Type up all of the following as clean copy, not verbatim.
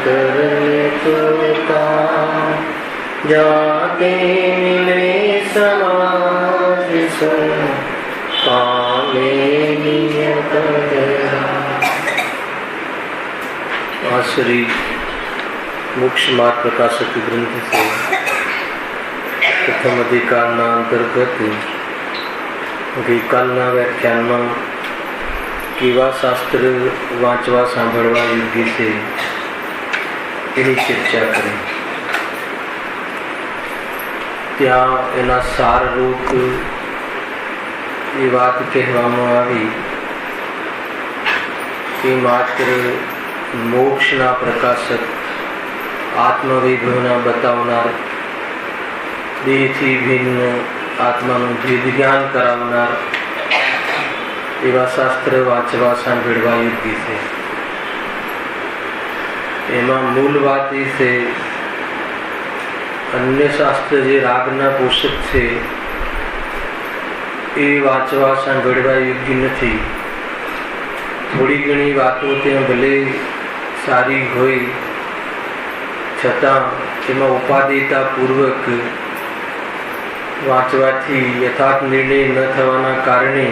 करने तोता जाते मिले समाज सुन पावे नियत श्री मोक्ष मार्ग प्रकाशक ग्रंथ से प्रथम अधिकार अंतर्गत गईकालना व्याख्यान में केवा शास्त्र वाँचवा सांभळवा योग्य से एनी चर्चा करी। त्या एना साररूप ये बात कहेवामां आवी कि मात्र मोक्षना प्रकाशक आत्मवैभवना बतावनार देहथी भिन्न आत्मानुं भेद ज्ञान करावनार एवा शास्त्र वाँचवा सांभळवा योग्य छे। एमां मूल वात ए छे अन्य शास्त्र जे रागना पोषक छे ए वाँचवा सांभळवा योग्य नथी। थोड़ी घणी वातो त्यां भले सारी होय छतां एमां उपादेयता पूर्वक वाँचवाथी यथार्थ निर्णय न थवाना कारणे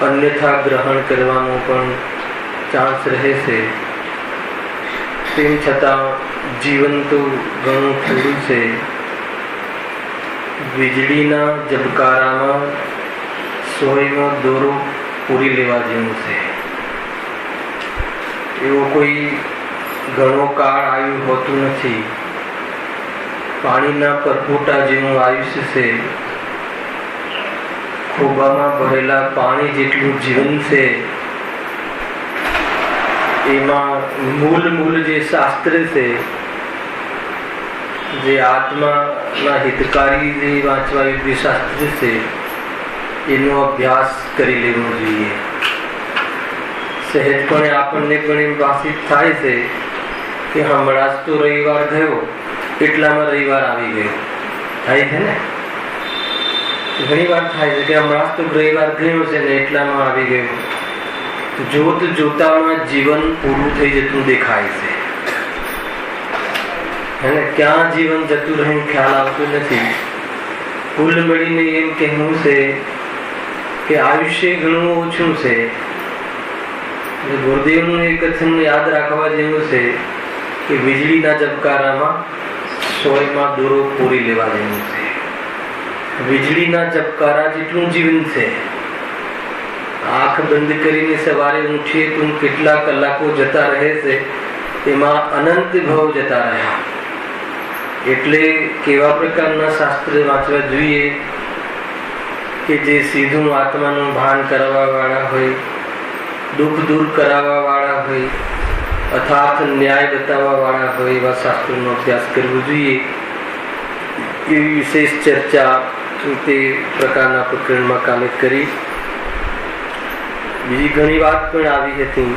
अन्यथा ग्रहण करवानो पण चांस रहे छे। तेम छतां जीवन तो घणुं थोडुं छे। वीजळीना झबकारामां सोयनो दोरो पूरी लेवा जेवुं छे। एवो कोई घणो काळ आयु होतुं नथी। पाणीना परपोटा जेवुं आयुष्य छे। खोबामां भरेला पाणी जेटलुं जीवन छे। एमां मूल जे शास्त्र छे जे आत्माना हितकारी जे वाँचवा योग्य शास्त्र छे एनो अभ्यास करी लेवो जोईए। सहजपणे आपणने पण एम भासित थाय छे कि हमणां तो रविवार गयो એટલામાં રવિવાર આવી ગયો થાય છે ને। ઘણી વાર થાય છે કે હમણાં તો રવિવાર ગયો છે ને એટલામાં આવી ગયો। જોત જોતામાં જીવન પૂરું થઈ જતું દેખાય છે અને ક્યાં જીવન જતું રહે ખ્યાલ આવતો નથી। કુલ મળીને એમ કહેવું છે કે આયુષ્ય ઘણું ઓછું છે। ગુરુદેવનું એક કથન યાદ રાખવા જેવું છે કે વીજળીના ઝબકારામાં સોયમાં દોરો પૂરી લેવા જેવું છે। વીજળીના ઝબકારા જેટલું જીવન છે। આંખ બંધ કરીને સવારે ઉઠીએ તો કેટલા કલાકો જતા રહે છે તેમાં અનંત ભાવ જતા રહ્યા। એટલે કેવા પ્રકારના શાસ્ત્ર વાંચવા જોઈએ કે જે સીધું આત્માનું ભાન કરાવવા વાળા હોય, દુઃખ દૂર કરાવવા વાળા હોય, अर्थात न्याय बतावा वाला हो एवा शास्त्रों अभ्यास करवो जोईए। एवी विशेष चर्चा ते प्रकारना प्रकरण में काले करी। बीजी घणी वात पण आवी हती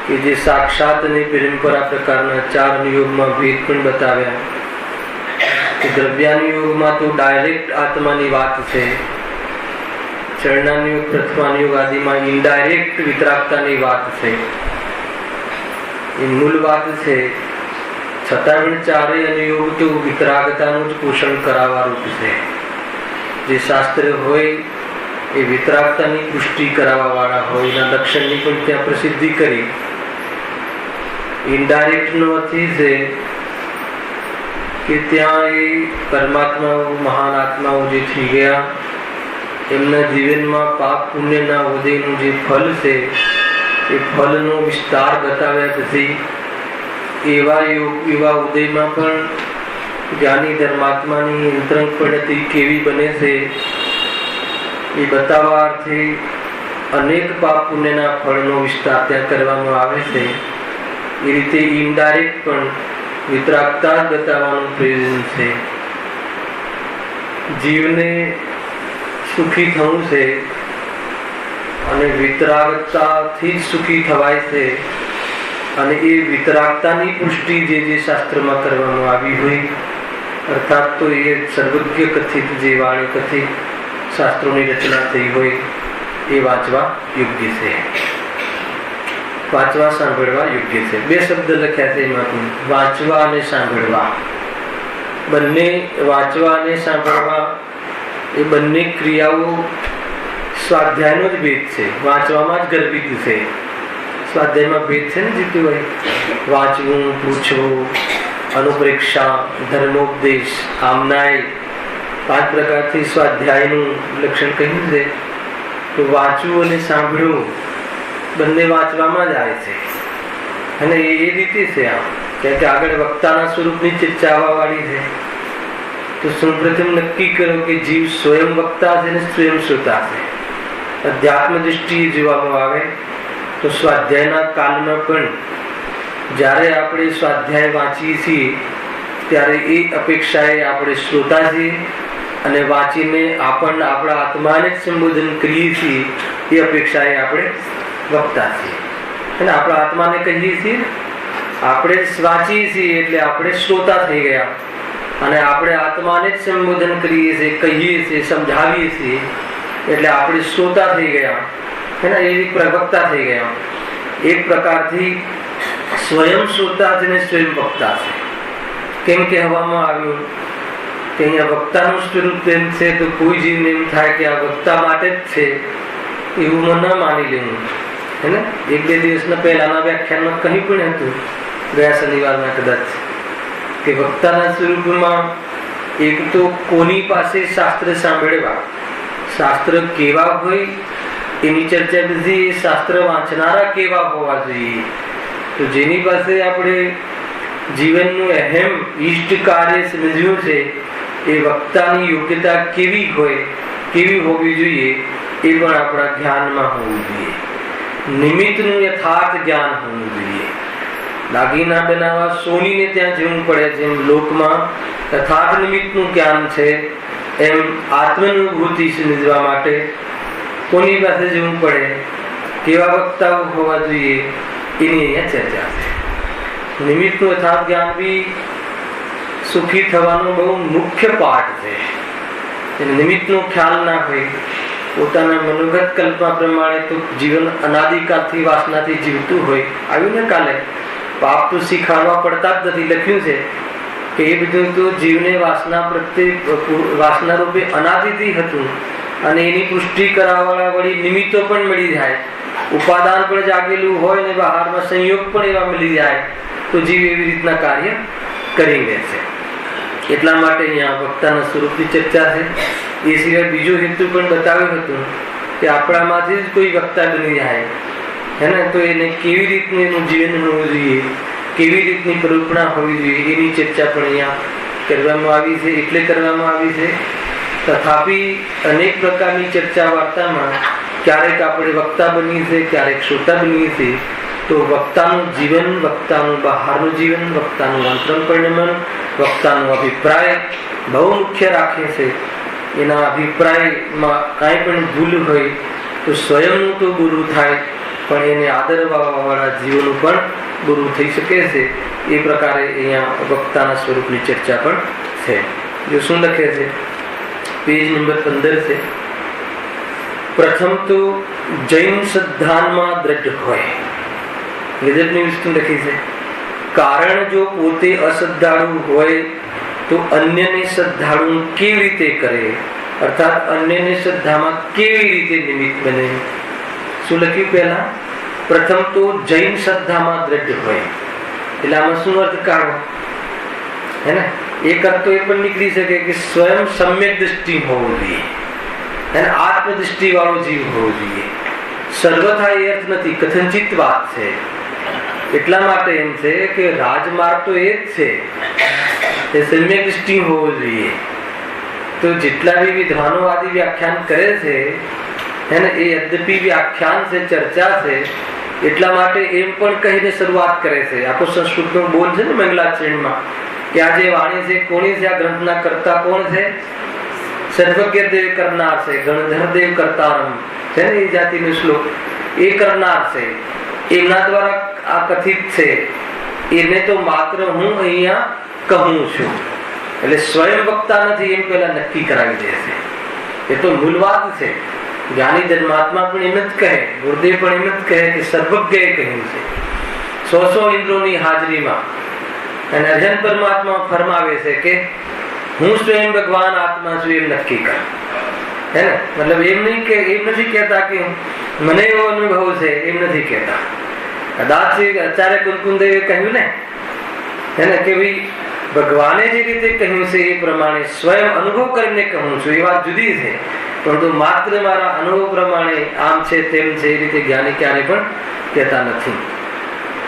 कि जे साक्षात ने परंपरा प्रकारना चार नियोग में भेद पण बताव्या। द्रव्यानुयोग में तो डायरेक्ट आत्मानी वात छे। चरणानुयोग प्रथमानुयोग आदि में इनडायरेक्ट वितरागतानी वात छे। मूल बात है छतां पण चारे अनुयोग तो वितरागतानुं ज पोषण करावा रूप है। जे शास्त्र होय ए वितरागतानी पुष्टि करावा वाळा होय। एना लक्षणनी पण त्यां प्रसिद्धि करी। इनडायरेक्ट नो अर्थ ए छे के त्यां ए परमात्माओ महान आत्माओ जे थई गया एमना जीवनमां पाप पुण्यना उदयनुं जे फल छे ए फलनो विस्तार बताव्या पछी एवा योग एवा उदयमां पण ज्ञानी धर्मात्मानी अंतरंग परिणति केवी बने छे ए बताववा अर्थे अनेक पाप पुण्यना फलनो विस्तार त्यां करवामां आवे छे। ए रीते इनडायरेक्ट पण वितरागता बताववानुं प्रयोजन छे। जीवने सुखी थवुं छे અને વિતરાગતાથી સુખી થવાય છે અને એ વિતરાગતાની પુષ્ટિ જે જે શાસ્ત્રમાં કરવામાં આવી હોય અર્થાત તો એ સર્વજ્ઞ કથિત જે વાણી કથિત શાસ્ત્રોની રચના થઈ હોય એ વાંચવા યોગ્ય છે। વાંચવા સાંભળવા યોગ્ય છે. બે શબ્દ લખ્યા છે એમાં, વાંચવા અને સાંભળવા. બંને વાંચવા અને સાંભળવા એ બંને ક્રિયાઓ સ્વાધ્યાયનો જ ભેદ છે. વાંચવામાં જ ગર્ભિત છે, સ્વાધ્યાયમાં ભેદ છે ને જીતુભાઈ. વાંચવું, પૂછવું, અનુપ્રેક્ષા, ધર્મોપદેશ, આમનાય, 5 પ્રકારથી સ્વાધ્યાયનું લક્ષણ કહ્યું છે. તો વાંચવું અને સાંભળવું બંને વાંચવામાં જ આવે છે. અને એ રીતે છે આમ કે આગળ વક્તાના સ્વરૂપની ચર્ચા આવવા વાળી છે. તો સૌપ્રથમ નક્કી કરો કે જીવ સ્વયં વક્તા છે ને સ્વયં શ્રોતા છે. અધ્યાત્મ દૃષ્ટિએ જોવામાં આવે તો સ્વાધ્યાયના કાલમાં પણ જ્યારે આપણે સ્વાધ્યાય વાંચીએ છીએ ત્યારે એ અપેક્ષાએ આપણે શ્રોતા છીએ, અને વાંચીને આપણને આપણા આત્માને જ સંબોધન કરીએ છીએ એ અપેક્ષાએ આપણે વક્તા છીએ. અને આપણા આત્માને કહીએ છીએ, આપણે વાંચીએ છીએ એટલે આપણે શ્રોતા થઈ ગયા, અને આપણે આત્માને જ સંબોધન કરીએ છીએ, કહીએ છીએ, સમજાવીએ છીએ એટલે આપણે શ્રોતા થઈ ગયા, એના એવી પ્રવક્તા થઈ ગયા. એક પ્રકારથી સ્વયં શ્રોતા છે ને સ્વયં વક્તા છે. કેમ કહેવામાં આવ્યું કે અહીંયા વક્તાનું સ્વરૂપ એમ છે તો કોઈ જીવને એમ થાય કે આ વક્તા માટે જ છે એવું ન માની લેવું. હે ને, 1-2 દિવસના પહેલાના વ્યાખ્યાનમાં કહી પણ હતું, ગયા શનિવારના કદાચ, કે વક્તાના સ્વરૂપમાં એક તો કોની પાસે શાસ્ત્ર સાંભળવા, શાસ્ત્ર કેવા હોય એની ચર્ચા બધી, શાસ્ત્ર વાંચનારા કેવા હોવા જોઈએ. તો જેની પાસે આપણે જીવનનું અહેમ ઈષ્ટ કાર્ય સમજ્યું છે એ વક્તાની યોગ્યતા કેવી હોય, કેવી હોવી જોઈએ એ પણ આપણા ધ્યાનમાં હોવું જોઈએ. નિમિત્તનું યથાર્થ જ્ઞાન હોવું જોઈએ. દાગીના બનાવવા સોનીને ત્યાં જવું પડે છે, એમ લોકમાં યથાર્થ નિમિત્તનું જ્ઞાન છે, એમ આત્માનુભૂતિ સમજવા માટે કોની પાસે જવું પડે, કેવા વક્તાઓ હોવા જોઈએ એની અહીંયા ચર્ચા છે. નિમિત્તનું યથાર્થ જ્ઞાન બી સુખી થવાનો બહુ મુખ્ય પાઠ છે. નિમિત્તનો ખ્યાલ ના હોય, પોતાના મનોગત કલ્પના પ્રમાણે તો જીવન અનાદિકાળથી વાસનાથી જીવતું હોય. આવ્યું ને કાલે, પાપ તો શીખાડવા પડતા જ નથી, લખ્યું છે કે એ બધું તો જીવને વાસના પ્રત્યે વાસના રૂપે અનાદિથી હતું, અને એની પુષ્ટિ કરાવવા વળી નિમિત્તો પણ મળી જાય, ઉપાદાન પણ જાગેલું હોય ને બહારમાં સંયોગ પણ એવા મળી જાય તો જીવ એવી રીતના કાર્ય કરી લે છે. એટલા માટે અહીંયા વક્તાના સ્વરૂપની ચર્ચા છે. એ સિવાય બીજો હેતુ પણ બતાવ્યો હતો કે આપણામાંથી જ કોઈ વક્તા બની જાય હે ને, તો એને કેવી રીતનું એનું જીવન હોવું જોઈએ, કેવી રીતની કલ્પના હોવી જોઈએ એની ચર્ચા પણ અહીંયા કરવામાં આવી છે. એટલે કરવામાં આવી છે. તથાપી અનેક પ્રકારની ચર્ચા વાર્તામાં ક્યારેક આપણે વક્તા બનીએ છીએ, ક્યારેક શ્રોતા બનીએ છીએ. તો વક્તાનું જીવન, વક્તાનું બહારનું જીવન, વક્તાનું અંતરંગપરિણમન, વક્તાનો અભિપ્રાય બહુ મુખ્ય રાખે છે. એના અભિપ્રાયમાં કાંઈ પણ ભૂલ હોય તો સ્વયંનું તો ગુરુ થાય, પણ એને આદરવાળા જીવોનું પણ ગુરુ થઈ શકે છે. એ પ્રકારે અહીંયા વક્તાના સ્વરૂપની ચર્ચા પણ છે. જો શું લખે છે, પેજ નંબર 15 છે. પ્રથમ તો જૈન સિદ્ધાંતમાં દ્રઢ હોય, ગજબની વસ્તુ લખી છે. કારણ જો પોતે અશ્રદ્ધાળુ હોય તો અન્યને શ્રદ્ધાળુ કેવી રીતે કરે, અર્થાત અન્યને શ્રદ્ધામાં કેવી રીતે નિમિત્ત બને. શું લખ્યું પહેલા? પ્રથમ તો જૈન શ્રદ્ધામાં દ્રઢ હોય. એટલે આમાં શું અર્થ કાઢો હે ને? એક અર્થ તો એ પણ નીકળી શકે કે સ્વયં સમ્યક દ્રષ્ટિ હોવું જોઈએ, અને આત્મદૃષ્ટિ વાળો જીવ હોવો જોઈએ. સર્વથા એ અર્થ નથી, કથનચિત વાત છે. એટલા માટે એમ છે કે રાજમાર્ગ તો એ જ છે, એ સમ્યક દ્રષ્ટિ હોવો જોઈએ. તો જેટલા બી વિદ્વાનો આદિ વ્યાખ્યાન કરે છે એને એ યદ્યપી વ્યાખ્યાન છે, ચર્ચા છે, એટલા માટે એમ પણ કહીને શરૂઆત કરે છે. આખો સંસ્કૃતનો બોલ છે ને મંગલાચરણમાં, કે આ જે વાણી છે કોની છે, આ ગ્રંથના કર્તા કોણ છે? સર્વજ્ઞ દેવ કરનાર છે, ગણધર દેવ કરતારમ છે ને એ જાતિનો શ્લોક, એ કરનાર છે, એમના દ્વારા આ કથિત છે. એને તો માત્ર હું અહીંયા કહું છું. એટલે સ્વયં વક્તા નથી એમ પેલા નક્કી કરાવી દે છે. એ તો મૂળ વાત છે. જ્ઞાની ધર્માત્મા પણ એમ જ કહે, ગુરુદેવ પણ એમ જ કહે કે સર્વજ્ઞએ કહ્યું છે 100 ઇન્દ્રોની હાજરીમાં. અને અર્જન પરમાત્મા ફરમાવે છે કે હું સ્વયં ભગવાન આત્મા છું એમ નક્કી કર. હે ને, મતલબ એમ નથી કહેતા કે મને એવો અનુભવ છે, એમ નથી કહેતા. કદાચ આચાર્ય કુંકુમદેવે કહ્યું ને, હે ને, કે ભાઈ ભગવાને જે રીતે કહ્યું છે એ પ્રમાણે સ્વયં અનુભવ કરીને કહું છું, એ વાત જુદી છે. પરંતુ માત્ર મારા અનુભવ પ્રમાણે આમ છે તેમ છે એ રીતે જ્ઞાની ક્યારે પણ કહેતા નથી.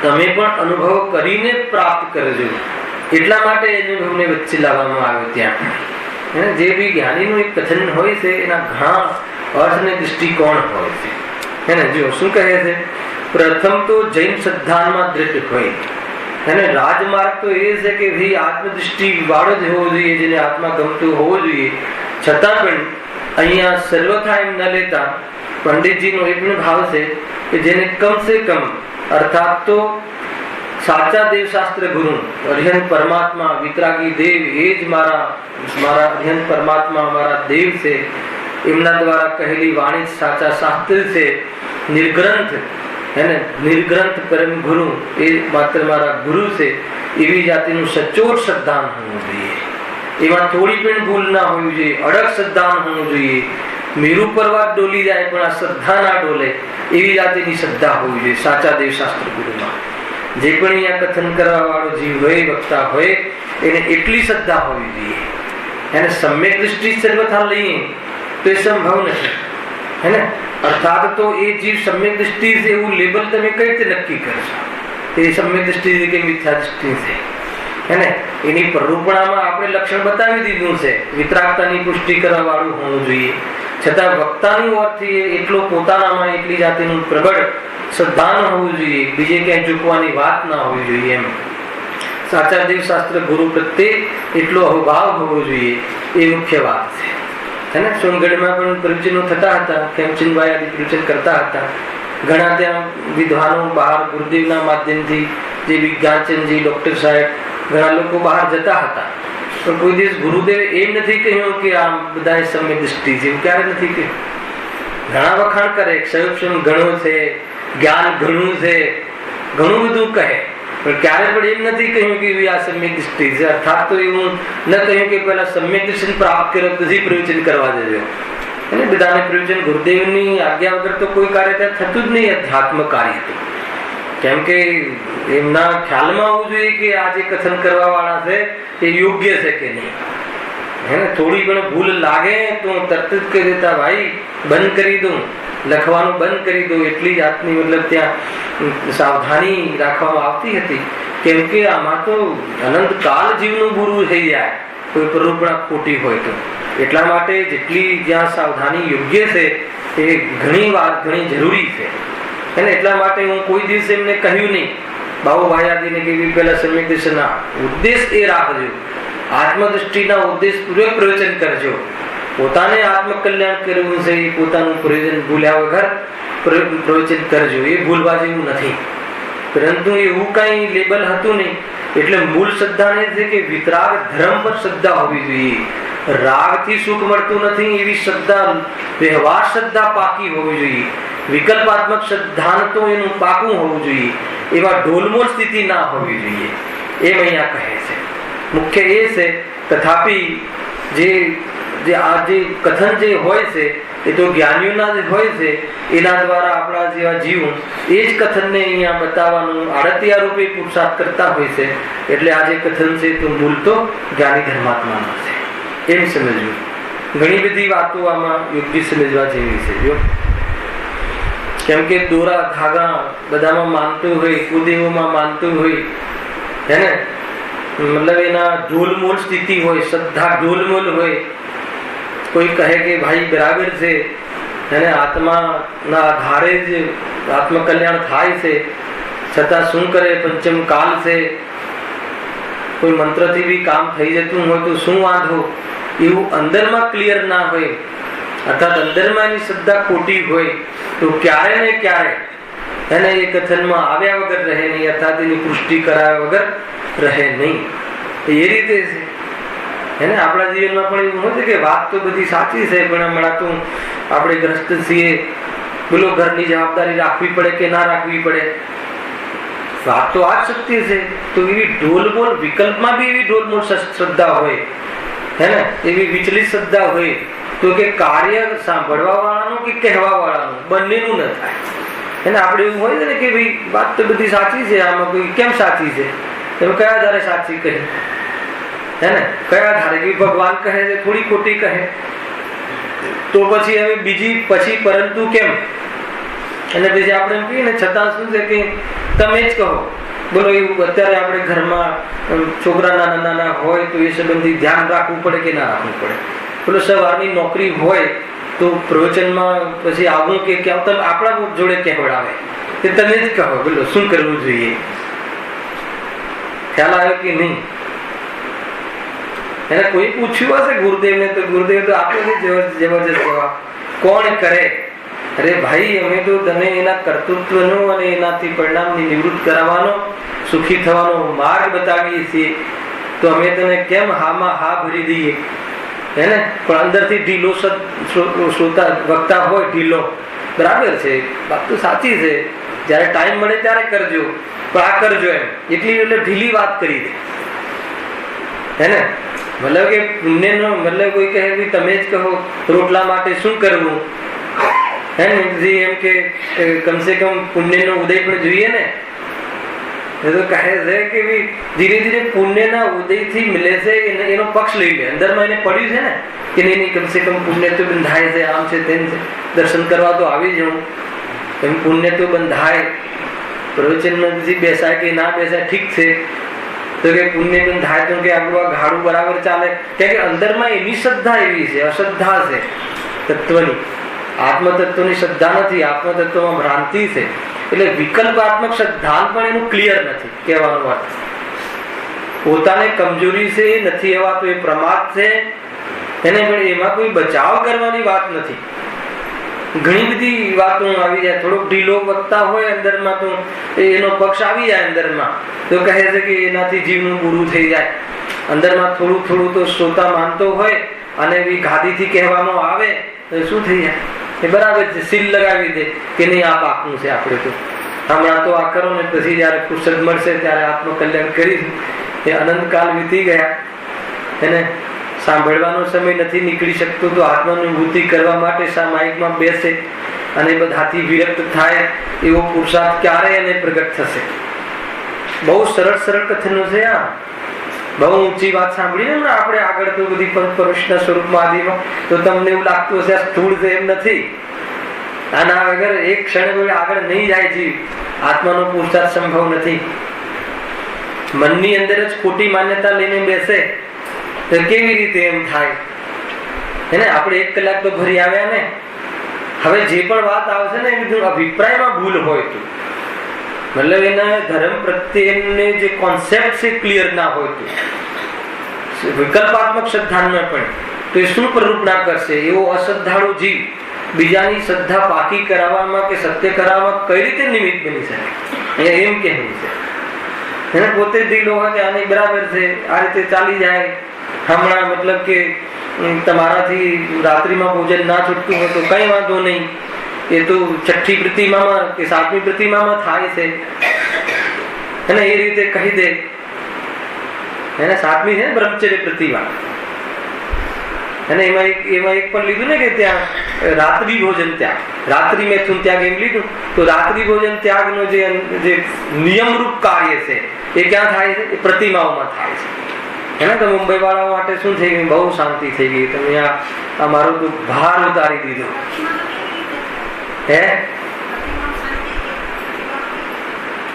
તમે પણ અનુભવ કરીને પ્રાપ્ત કરજો, એટલા માટે અનુભવને વચ્ચે લાવવામાં આવ્યો. ત્યાં જે બી જ્ઞાનીનું એક કથન હોય છે એના ઘણા અર્થ અને દૃષ્ટિકોણ હોય છે. હે ને, જો શું કહે છે, પ્રથમ તો જૈન સિદ્ધાંતમાં દ્રઢ હોય. અને રાજમાર્ગ તો એ છે કે ભાઈ આત્મદૃષ્ટિ વાળો જ હોવો જોઈએ, જેને આત્મા ગમતું હોવો જોઈએ. છતાં પણ અહીંયા સર્વથા એમ ન લેતા પંડિતજીનો એક ભાવ છે કે જેને કમ સે કમ અર્થાત તો સાચા દેવશાસ્ત્ર ગુરુ અર્હન પરમાત્મા વિતરાગી દેવ એ જ મારા અર્હન પરમાત્મા મારા દેવ છે, એમના દ્વારા કહેલી વાણી સાચા શાસ્ત્ર છે, નિર્ગ્રંથ હે ને, નિર્ગ્રંથ પરમ ગુરુ એ માત્ર મારા ગુરુ છે, એવી જાતિનું સચોટ શ્રદ્ધાન હોવું જોઈએ. એમાં થોડી પણ ભૂલ ના હોવી જોઈએ, અડગ શ્રદ્ધાન હોવું જોઈએ. મેરુ પર્વત ડોલી જાય પણ આ શ્રદ્ધા ના ડોલે એવી જાતિની શ્રદ્ધા હોવી જોઈએ સાચા દેવશાસ્ત્ર ગુરુમાં. જે પણ અહીંયા કથન કરવા વાળો જીવ હોય, વક્તા હોય, એને એટલી શ્રદ્ધા હોવી જોઈએ. એને સમ્યક દૃષ્ટિ સર્વથા લઈએ તો એ સંભવ નથી. હે ને, અર્થાત તો એ જીવ સમ્યક દૃષ્ટિ છે એવું લેબલ તમે કઈ રીતે નક્કી કરશો? એ સમ્યક દૃષ્ટિ છે કે મિથ્યા દૃષ્ટિ છે? હે ને, એની પ્રરૂપણામાં આપણે લક્ષણ બતાવી દીધું છે, વિતરાગતાની પુષ્ટિ કરવા વાળું હોવું જોઈએ. છતાં વક્તાની ઓરથી એટલો પોતાનામાં એટલી જાતિનું પ્રબળ શ્રદ્ધાન હોવું જોઈએ, બીજે ક્યાંય ઝૂકવાની વાત ના હોવી જોઈએ. એમ સાચા દેવશાસ્ત્ર ગુરુ પ્રત્યે એટલો અભાવ હોવો જોઈએ, એ મુખ્ય વાત છે. હે ને, સોનગઢમાં પણ પ્રવચનો થતા હતા, ખેમચંદભાઈ આદિ પ્રવચન કરતા હતા. ઘણા ત્યાં વિદ્વાનો બહાર ગુરુદેવના માધ્યમથી, જે વિજ્ઞાનચંદજી, ડોક્ટર સાહેબ, ઘણા લોકો બહાર જતા હતા. પણ કોઈ દિવસ ગુરુદેવે એમ નથી કહ્યું કે આમ બધા સમ્ય દૃષ્ટિ છે, ક્યારે નથી કહ્યું. ઘણા વખાણ કરે, ક્ષયક્ષમ ઘણું છે, જ્ઞાન ઘણું છે, ઘણું બધું કહે, પણ ક્યારે પણ એમ નથી કહ્યું કે આ સમ્યક દૃષ્ટિ છે. અર્થાત તો એવું ન કહ્યું કે પહેલા સમ્યક દૃષ્ટિ પ્રાપ્ત કર્યો પછી પ્રવચન કરવા દેજો. અને બધાને પ્રવચન ગુરુદેવની આજ્ઞા વગર તો કોઈ કાર્ય ત્યાં થતું જ નહીં, અધ્યાત્મ કાર્ય. કેમ કે એમના ખ્યાલમાં આવવું જોઈએ કે આ જે કથન કરવા વાળા છે એ યોગ્ય છે કે નહીં. હે ને, થોડી પણ ભૂલ લાગે તો તરત જ કહી દેતા, ભાઈ બંધ કરી દઉં, લખવાનું બંધ કરી દઉં. એટલી જાતની મતલબ ત્યાં સાવધાની રાખવામાં આવતી હતી. કેમ કે આમાં તો અનંત કાળ જીવનું બુરું થઈ જાય કોઈ પ્રરૂપણા ખોટી હોય તો. એટલા માટે જેટલી જ્યાં સાવધાની યોગ્ય છે એ ઘણી વાર ઘણી જરૂરી છે. અને એટલા માટે હું કોઈ દિવસ એમને કહ્યું નહીં બાબુભાઈ આદિને કે પેલા સમ્યક દર્શનના ઉદ્દેશ એ રાખજો, આત્મદૃષ્ટિના ઉદ્દેશ પૂર્વક પ્રવચન કરજો. પોતાને આત્મકલ્યાણ કરવું છે એ પોતાનું પ્રયોજન ભૂલ્યા વગર પ્રવચન કરજો, એ ભૂલવા જેવું નથી. પરંતુ એવું કઈ લેબલ હતું નહીં. એટલે મૂળ શ્રદ્ધા એ છે કે વિતરાગ ધર્મ પર શ્રદ્ધા હોવી જોઈએ. રાગથી સુખ મળતું નથી એવી શ્રદ્ધા, વ્યવહાર શ્રદ્ધા પાકી હોવી જોઈએ. વિકલ્પાત્મક શ્રદ્ધાન તો એનું પાકું હોવું જોઈએ. એવા ઢોલમોલ સ્થિતિ ના હોવી જોઈએ, એમ અહીંયા કહે છે. મુખ્ય એ છે. તથાપિ જે આ જે કથન જે હોય છે એ તો જ્ઞાનીઓના જ હોય છે. એના દ્વારા આપણા જેવા જીવ એ જ કથનને અહીંયા બતાવવાનું આડતિયા રૂપે પુરુષાર્થ કરતા હોય છે. એટલે આ જે કથન છે તો મૂળ તો જ્ઞાની ધર્માત્માનો છે, એમ સમજવું. ઘણી બધી વાતો આમાં યોગ્ય સમજવા જેવી છે. જો કેમ કે દોરા ધાગા બધામાં માનતું હોય, કુદેવોમાં માનતું હોય, હે ને, મતલબ એના ઢોલમોલ સ્થિતિ હોય, શ્રદ્ધા ઢોલમોલ હોય. કોઈ કહે કે ભાઈ બરાબર છે, અને આત્માના આધારે જ આત્મકલ્યાણ થાય છે, છતાં શું કરે, પંચમ કાલ છે, કોઈ મંત્રથી બી કામ થઈ જતું હોય તો શું વાંધો, એવું અંદરમાં ક્લિયર ના હોય, અર્થાત અંદરમાં એની શ્રદ્ધા ખોટી હોય તો ક્યારે ને ક્યારે એને એ કથનમાં આવ્યા વગર રહે નહીં, અર્થાત એની પુષ્ટિ કરાવ્યા વગર રહે નહીં. એ રીતે છે. એને આપણા જીવનમાં પણ એવું હોય છે કે વાત તો બધી સાચી છે, પણ હમણાં તો આપણે ગ્રસ્ત છીએ, બોલો ઘરની જવાબદારી રાખવી પડે કે ના રાખવી પડે? વાત તો આ જ સત્ય છે. તો એવી ઢોલમોલ વિકલ્પમાં બી એવી ઢોલમોલ શ્રદ્ધા હોય, હે ને, એવી વિચલિત શ્રદ્ધા હોય તો કે કાર્ય સાંભળવા વાળાનું કે કહેવા વાળાનું બંનેનું ન થાય. એને આપણે એવું હોય ને કે ભાઈ વાત તો બધી સાચી છે, આમાં કોઈ કેમ સાચી છે? તમે કયા આધારે સાચી કહે? હે ને, કયા આધારે? કે ભગવાન કહે છે થોડી ખોટી કહે તો પછી હવે બીજી પછી પરંતુ કેમ? અને પછી આપણે એમ કહીએ ને છતાં શું છે કે તમે જ કહો. બોલો એવું અત્યારે આપણે ઘરમાં છોકરા નાના નાના હોય તો એ સંબંધી ધ્યાન રાખવું પડે કે ના રાખવું પડે? બોલો સવારની નોકરી હોય તો પ્રવચનમાં પછી આવું કે ક્યાં તમે આપણા જોડે કહેવડાવે કે તમે જ કહો, બોલો શું કરવું જોઈએ? ખ્યાલ આવ્યો કે નહીં? એને કોઈ પૂછ્યું હશે ગુરુદેવને તો ગુરુદેવ તો આપે છે જબરજસ્ત જવાબ. કોણ કરે? અરે ભાઈ, અમે તો તને એના કર્તૃત્વનો અને એનાથી પરિણામની નિવૃત્ત કરાવવાનો, સુખી થવાનો માર્ગ બતાવીએ છીએ. તો અમે તને કેમ હામાં હા ભરી દઈએ? હે ને, પણ અંદરથી ઢીલો શ્રોતા વક્તા હોય, ઢીલો, બરાબર છે, વાત તો સાચી છે, જયારે ટાઈમ મળે ત્યારે કરજો, પણ આ કરજો એમ એટલી એટલે ઢીલી વાત કરી દે. હે ને, મતલબ કે પુણ્યનો મતલબ કોઈ કહે તમે જ કહો રોટલા માટે શું કરવું? હે ને, એમ કે કમસે કમ પુણ્યનો ઉદય પણ જોઈએ ને. એ તો કહે છે કે ધીરે ધીરે પુણ્યના ઉદયથી મળે છે એનો પક્ષ લઈ લે. અંદરમાં એને પડ્યું છે ને કે નહીં કમસે કમ પુણ્ય તો બંધાય છે, આમ છે તેમ છે, દર્શન કરવા તો આવી જવું, એમ પુણ્ય તો બંધાય. પ્રવચનમાં પછી બેસાય કે ના બેસાય ઠીક છે, તો કે પુણ્ય બંધાય તો કે આપણું આ ગાડું બરાબર ચાલે. કે અંદરમાં એની શ્રદ્ધા એવી છે, અશ્રદ્ધા છે તત્વની. આત્મતત્વની શ્રદ્ધા નથી, આત્મતત્વમાં ભ્રાંતિ છે. એટલે વિકલ્પાત્મક શ્રદ્ધા પણ એનું ક્લિયર નથી કહેવાનો અર્થ. પોતાને કમજોરી છે એ નથી એવા તો એ પ્રમાદ છે એને, પણ એમાં કોઈ બચાવ કરવાની વાત નથી. ઘણી બધી વાતો આવી જાય. થોડોક ઢીલો વક્તા હોય અંદરમાં તો એનો પક્ષ આવી જાય અંદરમાં, તો કહે છે કે એનાથી જીવનું પૂરું થઈ જાય. અંદરમાં થોડું થોડું તો શ્રોતા માનતો હોય અને એવી ગાદીથી કહેવામાં આવે તો શું થઈ જાય? એ બરાબર છે, સીલ લગાવી દે કે નહીં આ પાકનું છે, આપણે તો હમણાં તો આ કરો ને પછી જયારે ફુરસદ મળશે ત્યારે આત્મકલ્યાણ કરીશું. એ અનંતકાલ વીતી ગયા, એને સાંભળવાનો સમય નથી નીકળી શકતો, તો આત્માનુભૂતિ કરવા માટે સામાયિકમાં બેસે અને બધાથી વિરક્ત થાય એવો પુરુષાર્થ ક્યારે એને પ્રગટ થશે? બહુ સરળ સરળ કથનો છે આ. બહુ ઊંચી વાત સાંભળી ને આપણે આગળ તો બધી પરોક્ષના સ્વરૂપમાં આદિમાં, તો તમને એવું લાગતું હશે આ સ્થૂળ છે, એમ નથી. આના વગર એક ક્ષણ આગળ નહીં જાય જીવ. આત્માનો પુરુષાર્થ સંભવ નથી. મનની અંદર જ ખોટી માન્યતા લઈને બેસે તો કેવી રીતે એમ થાય? એને આપણે 1 કલાક તો ભરી આવ્યા ને, હવે જે પણ વાત આવશે ને એ અભિપ્રાયમાં ભૂલ હોય તો, મતલબ એના ધર્મ પ્રત્યેને જે કોન્સેપ્ટ છે ક્લિયર ના હોય તો, વિકલ્પાત્મક શ્રદ્ધા પણ, તો એ શું પ્રરૂપના કરશે? એવો અશ્રદ્ધાળુ જીવ બીજાની શ્રદ્ધા પાકી કરાવવામાં કે સત્ય કરાવવામાં કઈ રીતે નિમિત્ત બની શકે? એમ કહેવું છે. એને પોતે દિલો હોય કે આની બરાબર છે, આ રીતે ચાલી જાય. હમણાં મતલબ કે તમારાથી રાત્રિમાં ભોજન ના છૂટતું હોય તો કઈ વાંધો નહીં, એ તો 6ઠ્ઠી પ્રતિમામાં કે 7મી પ્રતિમામાં થાય છે, અને એ રીતે કહી દે. એને 7મી છે બ્રહ્મચર્ય પ્રતિમા, અને એમાં એક પણ લીધું ને કે ત્યાં રાત્રિ ભોજન ત્યાગ, રાત્રિ મેથુન ત્યાગ એમ લીધું. તો રાત્રિ ભોજન ત્યાગનો જે નિયમરૂપ કાર્ય છે એ ક્યાં થાય છે? એ પ્રતિમાઓમાં થાય છે. એને તો મુંબઈ વાળા માટે શું થઈ ગયું? બહુ શાંતિ થઈ ગઈ. તમે આ મારો તો ભાર ઉતારી દીધો. હે,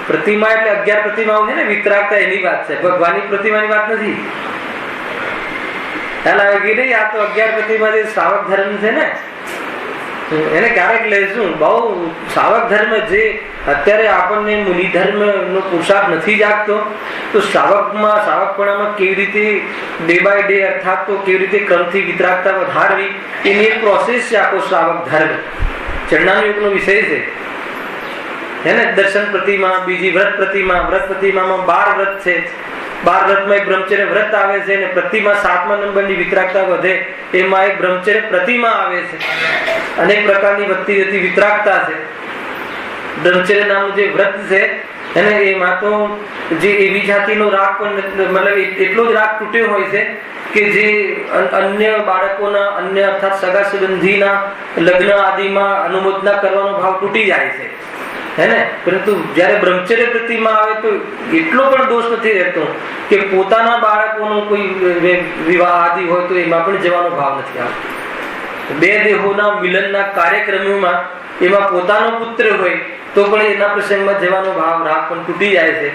પ્રતિમા એટલે 11 પ્રતિમાઓ છે ને, વિતરાગતા એની વાત છે, ભગવાનની પ્રતિમાની વાત નથી. આ તો 11 પ્રતિમા જે શ્રાવક ધર્મ છે ને, એને ક્યારેક લઈશું. બહુ શ્રાવક ધર્મ જે અત્યારે આપણને મુનિ ધર્મ નો પુરુષાર્થ નથી જાગતો, તો શ્રાવકપણામાં કેવી રીતે ડે બાય ડે, અર્થાત તો કેવી રીતે ક્રમથી વિતરાગતા વધારવી, એની એક પ્રોસેસ છે આખો શ્રાવક ધર્મ. ચરણાનો યુગનો વિષય છે. હે ને, દર્શન પ્રતિમા, બીજી વ્રત પ્રતિમા. વ્રત પ્રતિમામાં 12 વ્રત છે. 12 વ્રતમાં એક બ્રહ્મચર્ય વ્રત આવે છે, અને પ્રતિમા 7મા નંબરની વિતરાગતા વધે એમાં એક બ્રહ્મચર્ય પ્રતિમા આવે છે. અનેક પ્રકારની વધતી જતી વિતરાગતા છે. બ્રહ્મચર્ય નામનું જે વ્રત છે એને એમાં તો જે એવી જાતિનો રાગ પણ મતલબ એટલો જ રાગ તૂટ્યો હોય છે કે જે અન્ય બાળકોના અન્ય અર્થાત સગા સંબંધીના લગ્ન આદિમાં અનુમોદના કરવાનો ભાવ તૂટી જાય છે, હે ને. પરંતુ જયારે બ્રહ્મચર્ય પ્રતિમા આવે તો એટલો પણ દોષ નથી રહેતો કે પોતાના બાળકોનો કોઈ વિવાહ આદિ હોય તો એમાં પણ જવાનો ભાવ નથી આવતો. બે દેહોના મિલનના કાર્યક્રમોમાં એમાં પોતાનો પુત્ર હોય તો પણ એના પ્રસંગમાં જવાનો ભાવ રાગ પણ તૂટી જાય છે.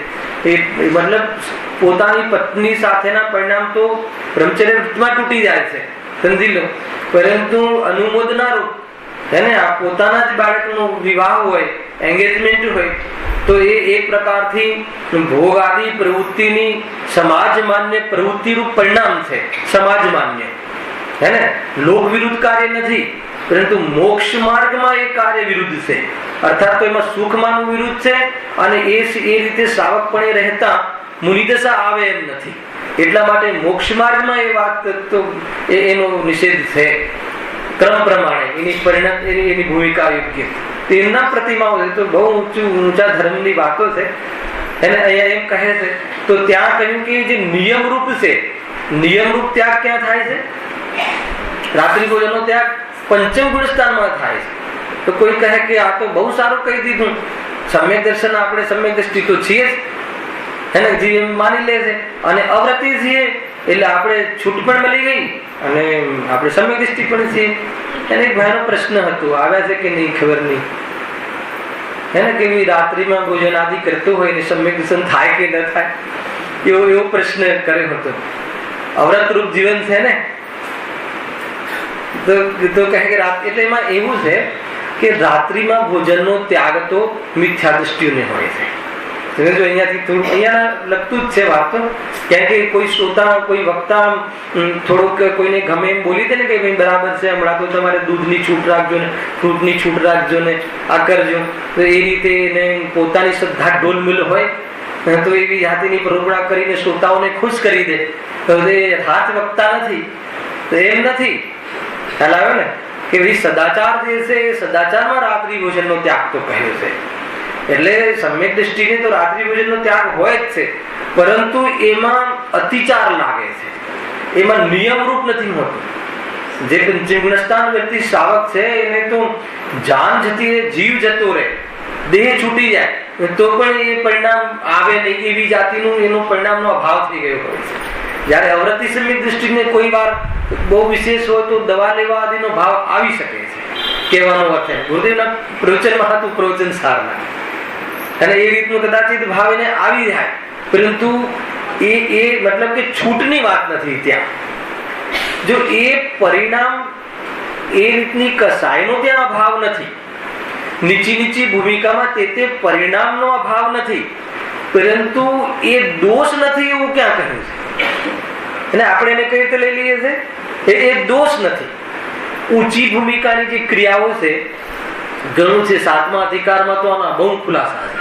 એ મતલબ પોતાની પત્ની સાથેના પરિણામ તો બ્રહ્મચર્યમાં તૂટી જાય છે, સમજી લો. પરંતુ અનુમોદના રૂપ હે ને, આ પોતાના જ બાળકનો વિવાહ હોય, એંગેજમેન્ટ હોય તો એ એક પ્રકારથી ભોગ આદિ પ્રવૃત્તિની સમાજ માન્ય પ્રવૃત્તિ રૂપ પરિણામ છે. સમાજ માન્ય હે ને, લોક વિરુદ્ધ કાર્ય નથી, પરંતુ મોક્ષ માર્ગમાં એ કાર્ય વિરુદ્ધ છે. અર્થાત તો એમાં સુખમાનું વિરુદ્ધ છે, અને એ રીતે શ્રાવકપણે રહેતા મુનિદશા આવે એમ નથી. એટલા માટે મોક્ષ માર્ગમાં એ વાત તો એનો નિષેધ છે ક્રમ પ્રમાણે, એની પરિણામ એની ભૂમિકા યોગ્ય. એમના પ્રતિમાઓ છે તો બહુ ઊંચા ધર્મની વાતો છે. એને અહીંયા એમ કહે છે તો ત્યાં કહ્યું કે જે નિયમરૂપ છે, નિયમરૂપ ત્યાગ ક્યાં થાય છે? રાત્રિ ભોજનનો ત્યાગ પંચમ ગુણસ્થાનમાં થાય છે. તો કોઈ કહે કે આ તો બહુ સારું કહી દીધું, સમ્યક દર્શન આપણે સમ્યક દ્રષ્ટિ તો છીએ જ, એને જીવ એમ માની લે છે, અને અવ્રતી છીએ એટલે આપણે છૂટ પણ મળી ગઈ અને આપણે સમ્યક દ્રષ્ટિ પણ છીએ. એને એક ભાઈનો પ્રશ્ન હતો, આવ્યા છે કે નહીં ખબર નહીં, એને કેવી રાત્રિમાં ભોજન આદિ કરતું હોય ને સમ્યક દર્શન થાય કે ન થાય, એવો પ્રશ્ન કર્યો હતો. અવ્રત રૂપ જીવન છે ને, તો કહે કે એટલે એમાં એવું છે કે રાત્રિમાં ભોજનનો ત્યાગ તો મિથ્યા દ્રષ્ટિઓને હોય છે. જો અહીંયાથી થોડું અહીંયા લગતું જ છે વાત, કેમ કે કોઈ શ્રોતા કોઈ વક્તા થોડુંક કોઈને ગમે એમ બોલી દે ને કે ભાઈ બરાબર છે, હમણાં તો તમારે દૂધની છૂટ રાખજો ને ફ્રૂટની છૂટ રાખજો ને આ કરજો, તો એ રીતે એને પોતાની શ્રદ્ધા ઢોલમિલ હોય તો એવી જાતિની પ્રરોપણા કરીને શ્રોતાઓને ખુશ કરી દે, તો એ હાથ વક્તા નથી. તો એમ નથી, ખ્યાલ આવ્યો ને કે ભાઈ સદાચાર જે છે એ સદાચારમાં રાત્રિ ભોજનનો ત્યાગ તો કહ્યો છે. એટલે સમ્યક દ્રષ્ટિને તો રાત્રિ ભોજનનો ત્યાગ હોય જ છે, પરંતુ એમાં અતિચાર લાગે છે, એમાં નિયમરૂપ નથી હોતું. જે પંચમ ગુણસ્થાન વ્યક્તિ શ્રાવક છે એને તો જાન જતી રહે, જીવ જતો રહે, દેહ છૂટી જાય તો પણ એ પરિણામ આવે નહીં, એવી જાતિનું એનું પરિણામનો અભાવ થઈ ગયો હોય છે. જયારે અવ્રતિ સમ્યક દ્રષ્ટિને કોઈ વાર બહુ વિશેષ હોય તો દવા લેવા આદિનો ભાવ આવી શકે છે, કહેવાનો અર્થ ગુરુદેવના પ્રવચનમાં હતું પ્રવચન સારના, અને એ રીતનું કદાચિત ભાવ એને આવી જાય, પરંતુ એ મતલબ કે છૂટની વાત નથી ત્યાં. જો એ પરિણામ એ રીતની કસાયનો ત્યાં અભાવ નથી, નીચી ભૂમિકામાં તે પરિણામનો અભાવ નથી, પરંતુ એ દોષ નથી એવું ક્યાં કહ્યું છે? અને આપણે એને કઈ રીતે લઈ લઈએ છે એ દોષ નથી. ઊંચી ભૂમિકાની જે ક્રિયાઓ છે ઘણું છે, 7મા અધિકારમાં તો આના બહુ ખુલાસા છે,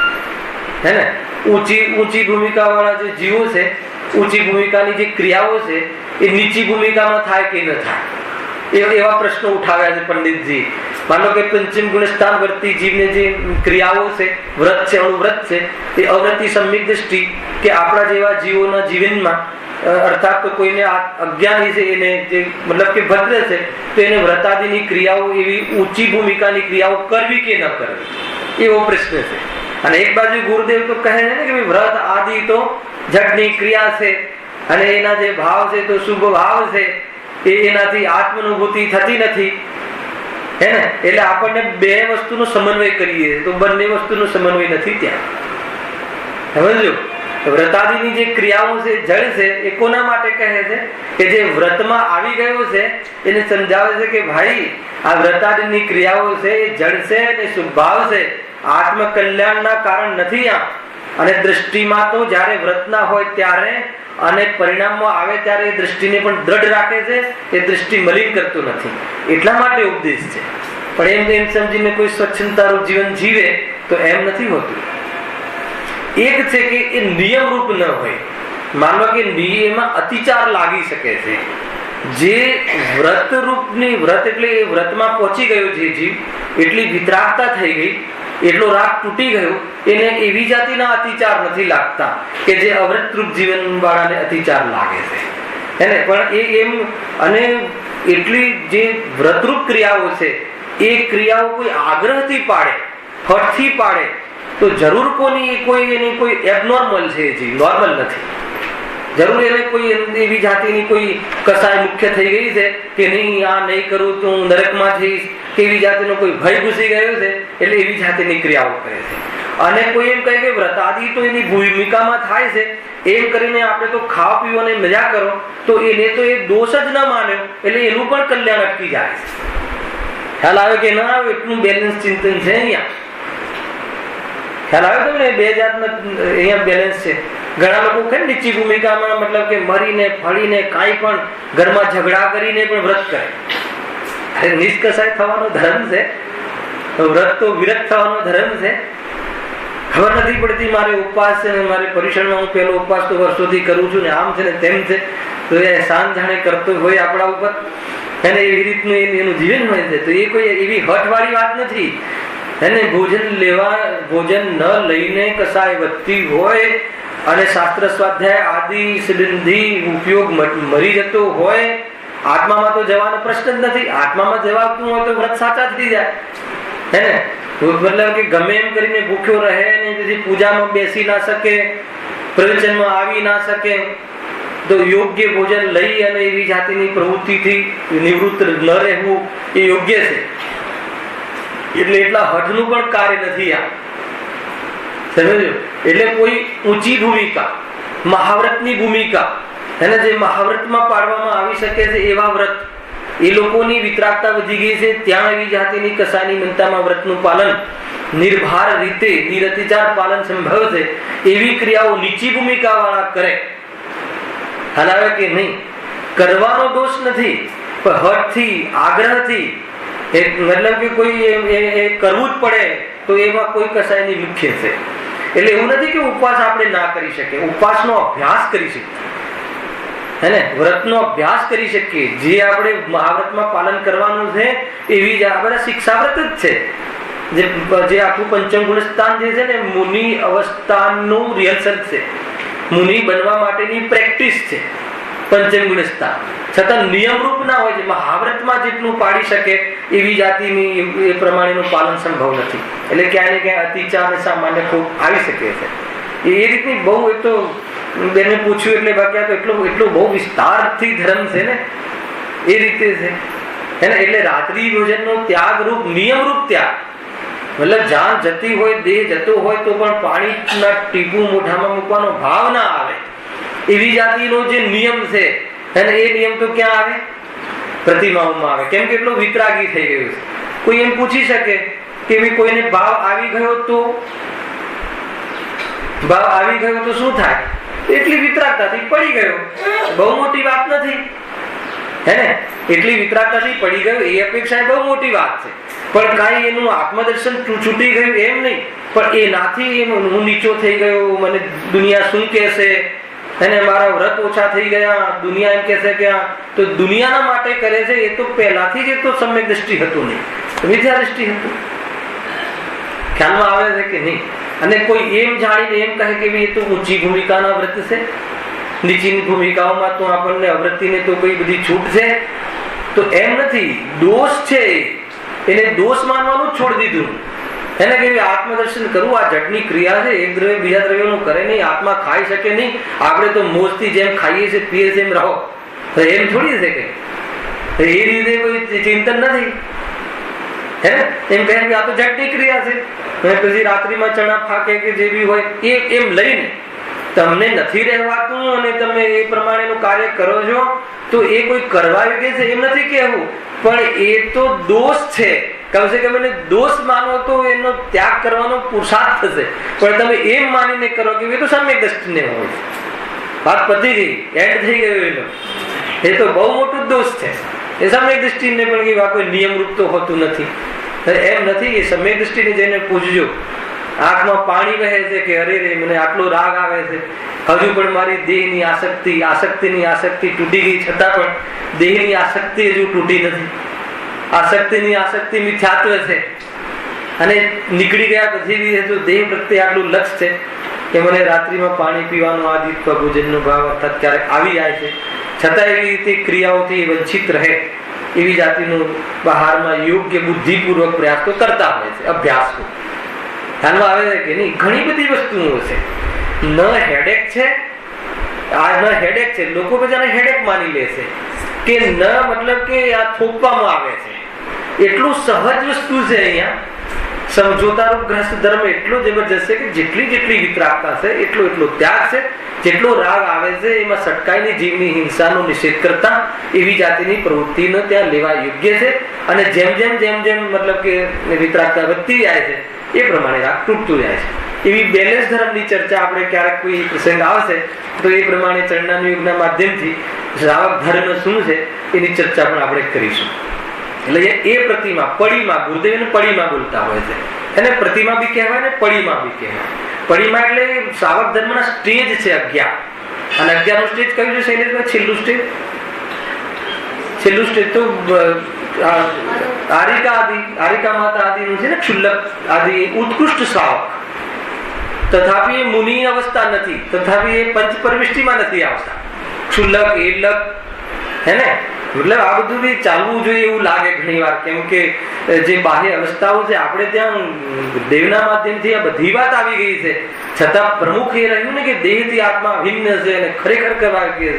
હે ને. ઊંચી ભૂમિકા વાળા જે જીવો છે, ઊંચી ભૂમિકાની જે ક્રિયાઓ છે એ નીચી ભૂમિકામાં થાય કે ન થાય, એવા પ્રશ્નો ઉઠાવ્યા છે પંડિતજી. માનો કે પંચમ ગુણસ્થાન વર્તી જીવને જે ક્રિયાઓ છે, વ્રત છે, અણુવ્રત છે, એ અવ્રતિ સમ્યક દ્રષ્ટિ કે આપણા જેવા જીવોના જીવનમાં અર્થાત તો કોઈને અજ્ઞાની છે એને જે મતલબ કે ભદ્ર છે તો એને વ્રતાદિની ક્રિયાઓ એવી ઊંચી ભૂમિકાની ક્રિયાઓ કરવી કે ન કરવી, એવો પ્રશ્ન છે. અને એક બાજુ ગુરુદેવ તો કહે છે ને કે વ્રત આદિ તો જડની ક્રિયા છે, અને એના જે ભાવ છે તો શુભ ભાવ છે, એનાથી આત્માનુભૂતિ થતી નથી, હે ને. એટલે આપણને બે વસ્તુનો સમન્વય કરીએ તો બંને વસ્તુનો સમન્વય નથી ત્યાં, સમજો. વ્રતાદિની જે ક્રિયાઓ છે જળ છે, એ કોના માટે કહે છે કે જે વ્રતમાં આવી ગયો છે એને સમજાવે છે કે ભાઈ આ વ્રતાદિની ક્રિયાઓ છે એ જળ છે અને શુભાવ છે, આત્મ કલ્યાણના કારણ નથી આ. અને દ્રષ્ટિમાં તો જયારે વ્રતના હોય ત્યારે અને પરિણામમાં આવે ત્યારે એ દ્રષ્ટિને પણ દ્રઢ રાખે છે, એ દ્રષ્ટિ મલિન કરતું નથી, એટલા માટે ઉપદેશ છે. પણ એમ સમજીને કોઈ સ્વચ્છતારૂપ જીવન જીવે તો એમ નથી હોતું. એક છે કે એ નિયમ રૂપ ન હોય, માનવા કે એમાં અતિચાર લાગી શકે છે. જે વ્રત રૂપની વ્રત એટલે એ વ્રતમાં પહોંચી ગયો જે જીવ, એટલી વિતરાગતા થઈ ગઈ, એટલો રાગ તૂટી ગયો, એને એવી જાતિના અતિચાર નથી લાગતા કે જે અવ્રત રૂપ જીવન વાળાને અતિચાર લાગે છે. એને પણ એ એમ અને એટલી જે વ્રતરૂપ ક્રિયાઓ છે એ ક્રિયાઓ કોઈ આગ્રહથી પાડે, હઠથી પાડે તો જરૂર એની કોઈ એબનોર્મલ છે, જીવ નોર્મલ નથી. જરૂર એને કોઈ એવી જાતિની કોઈ કસાય મુખ્ય થઈ ગઈ છે કે નહીં આ નહીં કરું તો હું નરકમાં જઈશ, કે એવી જાતિનો કોઈ ભય ઘૂસી ગયો છે એટલે એવી જાતિની ક્રિયાઓ કરે છે. અને કોઈ એમ કહે કે વ્રતાદિ તો એની ભૂમિકામાં થાય છે, એમ કરીને આપણે તો ખાવા પીવાને મજા કરો, તો એને તો એ દોષ જ ન માન્યો એટલે એનું પણ કલ્યાણ અટકી જાય છે. ખ્યાલ આવે કે ના આવે? એટલું બેલેન્સ ચિંતન છે અહીંયા. ખ્યાલ આવે તમને? બે જાતના અહીંયા બેલેન્સ છે. ઘણા લોકો છે નીચી ભૂમિકામાં, મતલબ કે મરીને ફળીને કાંઈ પણ ઘરમાં ઝઘડા કરીને પણ વ્રત કરે. અરે નિષ્કસાય થવાનો ધર્મ છે, વ્રત તો વિરત થવાનો ધર્મ છે. ખબર નથી પડતી મારે ઉપવાસ છે ને મારે પરીક્ષણમાં હું પેલો ઉપવાસ તો વર્ષોથી કરું છું ને આમ છે ને તેમ છે, તો એ શાંત જાણે કરતો હોય આપણા ઉપર અને એવી રીતનું એનું જીવન હોય છે. તો એ કોઈ એવી હઠવાળી વાત નથી. એને ભોજન ન લઈને કસાય વધતી હોય અને શાસ્ત્ર સ્વાધ્યાય આદિ સંબંધી ઉપયોગ મરી જતો હોય, આત્મામાં તો જવાનો પ્રશ્ન જ નથી. આત્મામાં જવાતું હોય તો વ્રત સાચા થઈ જાય. હે ને? મતલબ કે ગમે એમ કરીને ભૂખ્યો રહે ને પછી પૂજામાં બેસી ના શકે, પ્રવચનમાં આવી ના શકે, તો યોગ્ય ભોજન લઈ અને એવી જાતિની પ્રવૃત્તિથી નિવૃત્ત ન રહેવું એ યોગ્ય છે. એટલે એટલા હઠનું પણ કાર્ય નથી આ. સમજો? એટલે કોઈ ઊંચી ભૂમિકા, મહાવ્રતની ભૂમિકા, એને જે મહાવ્રતમાં પાડવામાં આવી શકે છે એવા વ્રત, એ લોકોની વિતરાગતા વધી ગઈ છે. ત્યાં એવી જાતિની કસાની મનતામાં વ્રતનું પાલન નિર્ભાર રીતે નિરતિચાર પાલન સંભવ છે. એવી ક્રિયાઓ નીચી ભૂમિકા વાળા કરે, હલાવે કે નહીં, કરવાનો દોષ નથી, પણ હઠથી આગ્રહથી મતલબ કે કોઈ કરવું જ પડે તો એમાં કોઈ કસાયની મુખ્ય છે. એટલે એવું નથી કે ઉપવાસ આપણે ના કરી શકીએ, ઉપવાસનો અભ્યાસ કરી શકીએ, હે ને? વ્રતનો અભ્યાસ કરી શકીએ. જે આપણે મહાવ્રતમાં પાલન કરવાનું છે એવી જ આ બધા શિક્ષાવ્રત જ છે. જે આખું પંચમ ગુણસ્થાન જે છે ને મુનિ અવસ્થાનનું રિહર્સલ છે, મુનિ બનવા માટેની પ્રેક્ટિસ છે પંચમ ગુણસ્થાન. છતાં નિયમરૂપ ના હોય છે. મહાવ્રતમાં જેટલું પાડી શકે એવી જાતિની એ પ્રમાણેનું પાલન સંભવ નથી. એટલે ક્યાંય ને ક્યાંય અતિચાર અને સામાન્ય ખોટ આવી શકે છે. એ રીતની બહુ એ તો બેને પૂછ્યું એટલે બાકી તો એટલો બહુ વિસ્તારથી ધર્મ છે ને એ રીતે છે. એટલે રાત્રિ ભોજનનો ત્યાગ રૂપ નિયમ રૂપ ત્યાગ, મતલબ જાન જતી હોય, દેહ જતો હોય તો પણ પાણીના ટીપું મોઢામાં મૂકવાનો ભાવ ના આવે એવી જાતિનો જે નિયમ છે, અને એ નિયમ તો ક્યાં આવે? પ્રતિમાઓમાં આવે. કેમ કે એટલો વિતરાગી થઈ ગયો છે. કોઈ એમ પૂછી શકે કે કોઈને ભાવ આવી ગયો તો શું થાય? એટલી વિતરાગતાથી પડી ગયો, બહુ મોટી વાત નથી, હે ને? એટલી વિતરાગતાથી પડી ગયો એ અપેક્ષા બહુ મોટી વાત છે. પણ કાંઈ એનું આત્મદર્શન છૂટી ગયું એમ નહીં, પણ એ નાથી હું નીચો થઈ ગયો, મને દુનિયા શું કહેશે, અને મારા વ્રત ઓછા થઈ ગયા, દુનિયા એમ કહેશે કે તો દુનિયાના માટે કરે છે. એ તો પહેલાથી જ એ તો સમ્યક દ્રષ્ટિ હતું નહીં, મિથ્યા દ્રષ્ટિ હતું. ખ્યાલમાં આવે છે કે નહીં? અને કોઈ એમ જાણીને એમ કહે કે એ તો ઊંચી ભૂમિકાના વ્રત છે, નીચીની ભૂમિકાઓમાં તો આપણને અવૃત્તિને તો કોઈ બધી છૂટ છે, તો એમ નથી. દોષ છે, એને દોષ માનવાનું છોડી દીધું. એને કે આત્મદર્શન કરવું આ જટની ક્રિયા છે, એક દ્રવ્ય બીજા દ્રવ્યનું કરે નહીં, આત્મા ખાઈ શકે નહીં, આપણે તો મોજથી જેમ ખાઈએ છીએ પીએ છીએ એમ રહો, એમ થોડી છે કે એ રીતે કોઈ ચિંતન નથી. હે ને? એમ કહે કે આ તો જટની ક્રિયા છે, પછી રાત્રિમાં ચણા ફાકે કે જે બી હોય એ એમ લઈને તમને નથી રહેવાતું અને તમે એ પ્રમાણેનું કાર્ય કરો છો તો એ કોઈ કરવા યોગ્ય છે એમ નથી કહેવું, પણ એ તો દોષ છે. કમસે કમ એને દોષ માનો તો એનો ત્યાગ કરવાનો પુરુષાર્થ થશે. પણ તમે એમ માનીને કરો કે એ તો સમ્યક દ્રષ્ટિને હોય, વાત પતી ગઈ, એન્ડ થઈ ગયો એનો, એ તો બહુ મોટું દોષ છે. એ સમ્યક દ્રષ્ટિને પણ કે કોઈ નિયમરૂપ તો હોતું નથી. એમ નથી. એ સમ્યક દ્રષ્ટિને જઈને પૂછજો, આંખમાં પાણી વહે છે કે અરે રે મને આટલો રાગ આવે છે, હજુ પણ મારી દેહની આસક્તિની આસક્તિ તૂટી ગઈ છતાં પણ દેહની આસક્તિ હજુ તૂટી નથી. આસક્તિની આસક્તિ મિથ્યાત્વ છે. અને નીકળી ગયા પછી જો દેહ પ્રત્યે આટલું લક્ષ છે કે મને રાત્રિમાં પાણી પીવાનું આદિત્વ ભોજનનો ભાવ અર્થાત ક્યારેક આવી જાય છે, છતાં એવી રીતે ક્રિયાઓથી વંચિત રહે એવી જાતિનું બહારમાં યોગ્ય બુદ્ધિપૂર્વક પ્રયાસ તો કરતા હોય છે. અભ્યાસ ધ્યાનમાં આવે છે કે નહીં? ઘણી બધી વસ્તુઓ છે. ન હેડેક છે, આ ન હેડેક છે, લોકો બધાને હેડેક માની લે છે કે ન મતલબ કે આ થોપવામાં આવે છે. એટલું સહજ વસ્તુ છે. અહીંયા સમજોતારૂપ ગ્રસ્ત ધર્મ એટલો જબરજસ્ત છે કે જેટલી વિતરાગતા છે એટલો ત્યાગ છે. જેટલો રાગ આવે છે એમાં સટકાઈની જીવની હિંસાનો નિષેધ કરતા એવી જાતિની પ્રવૃત્તિનો ત્યાં લેવા યોગ્ય છે. અને જેમ જેમ મતલબ કે વિતરાગતા વધતી જાય છે એ પ્રમાણે રાગ તૂટતું જાય છે. એવી બેલેન્સ ધર્મની ચર્ચા આપણે ક્યારેક કોઈ પ્રસંગ આવશે તો એ પ્રમાણે ચરણાનું યુગના માધ્યમથી શ્રાવક ધર્મ શું છે એની ચર્ચા પણ આપણે કરીશું. એટલે એ પ્રતિમા પડીમાં, ગુરુદેવ પડીમાં બોલતા હોય છે. એને પ્રતિમા બી કહેવાય ને પડીમાં બી કહેવાય. પડીમાં એટલે શ્રાવક ધર્મના સ્ટેજ છે 11. અને 11નું સ્ટેજ કયું છે શૈલેષભાઈ? છેલ્લું સ્ટેજ તો આરિકા માતા આદિનું છે ને, ક્ષુલ્લક આદિ ઉત્કૃષ્ટ શ્રાવક. તથાપી એ મુનિ અવસ્થા નથી, તથાપી એ પંચ પરવિષ્ટિમાં નથી આવતા. ક્ષુલ્લક, એલક, હે ને, મતલબ આ બધું બી ચાલવું જોઈએ એવું લાગે ઘણી વાર. કેમ કે જે બાહ્ય અવસ્થાઓ છે આપણે ત્યાં દેવના માધ્યમથી આ બધી વાત આવી ગઈ છે, છતાં પ્રમુખ એ રહ્યું ને કે દેહથી આત્મા ભિન્ન છે અને ખરેખર કરવા છે.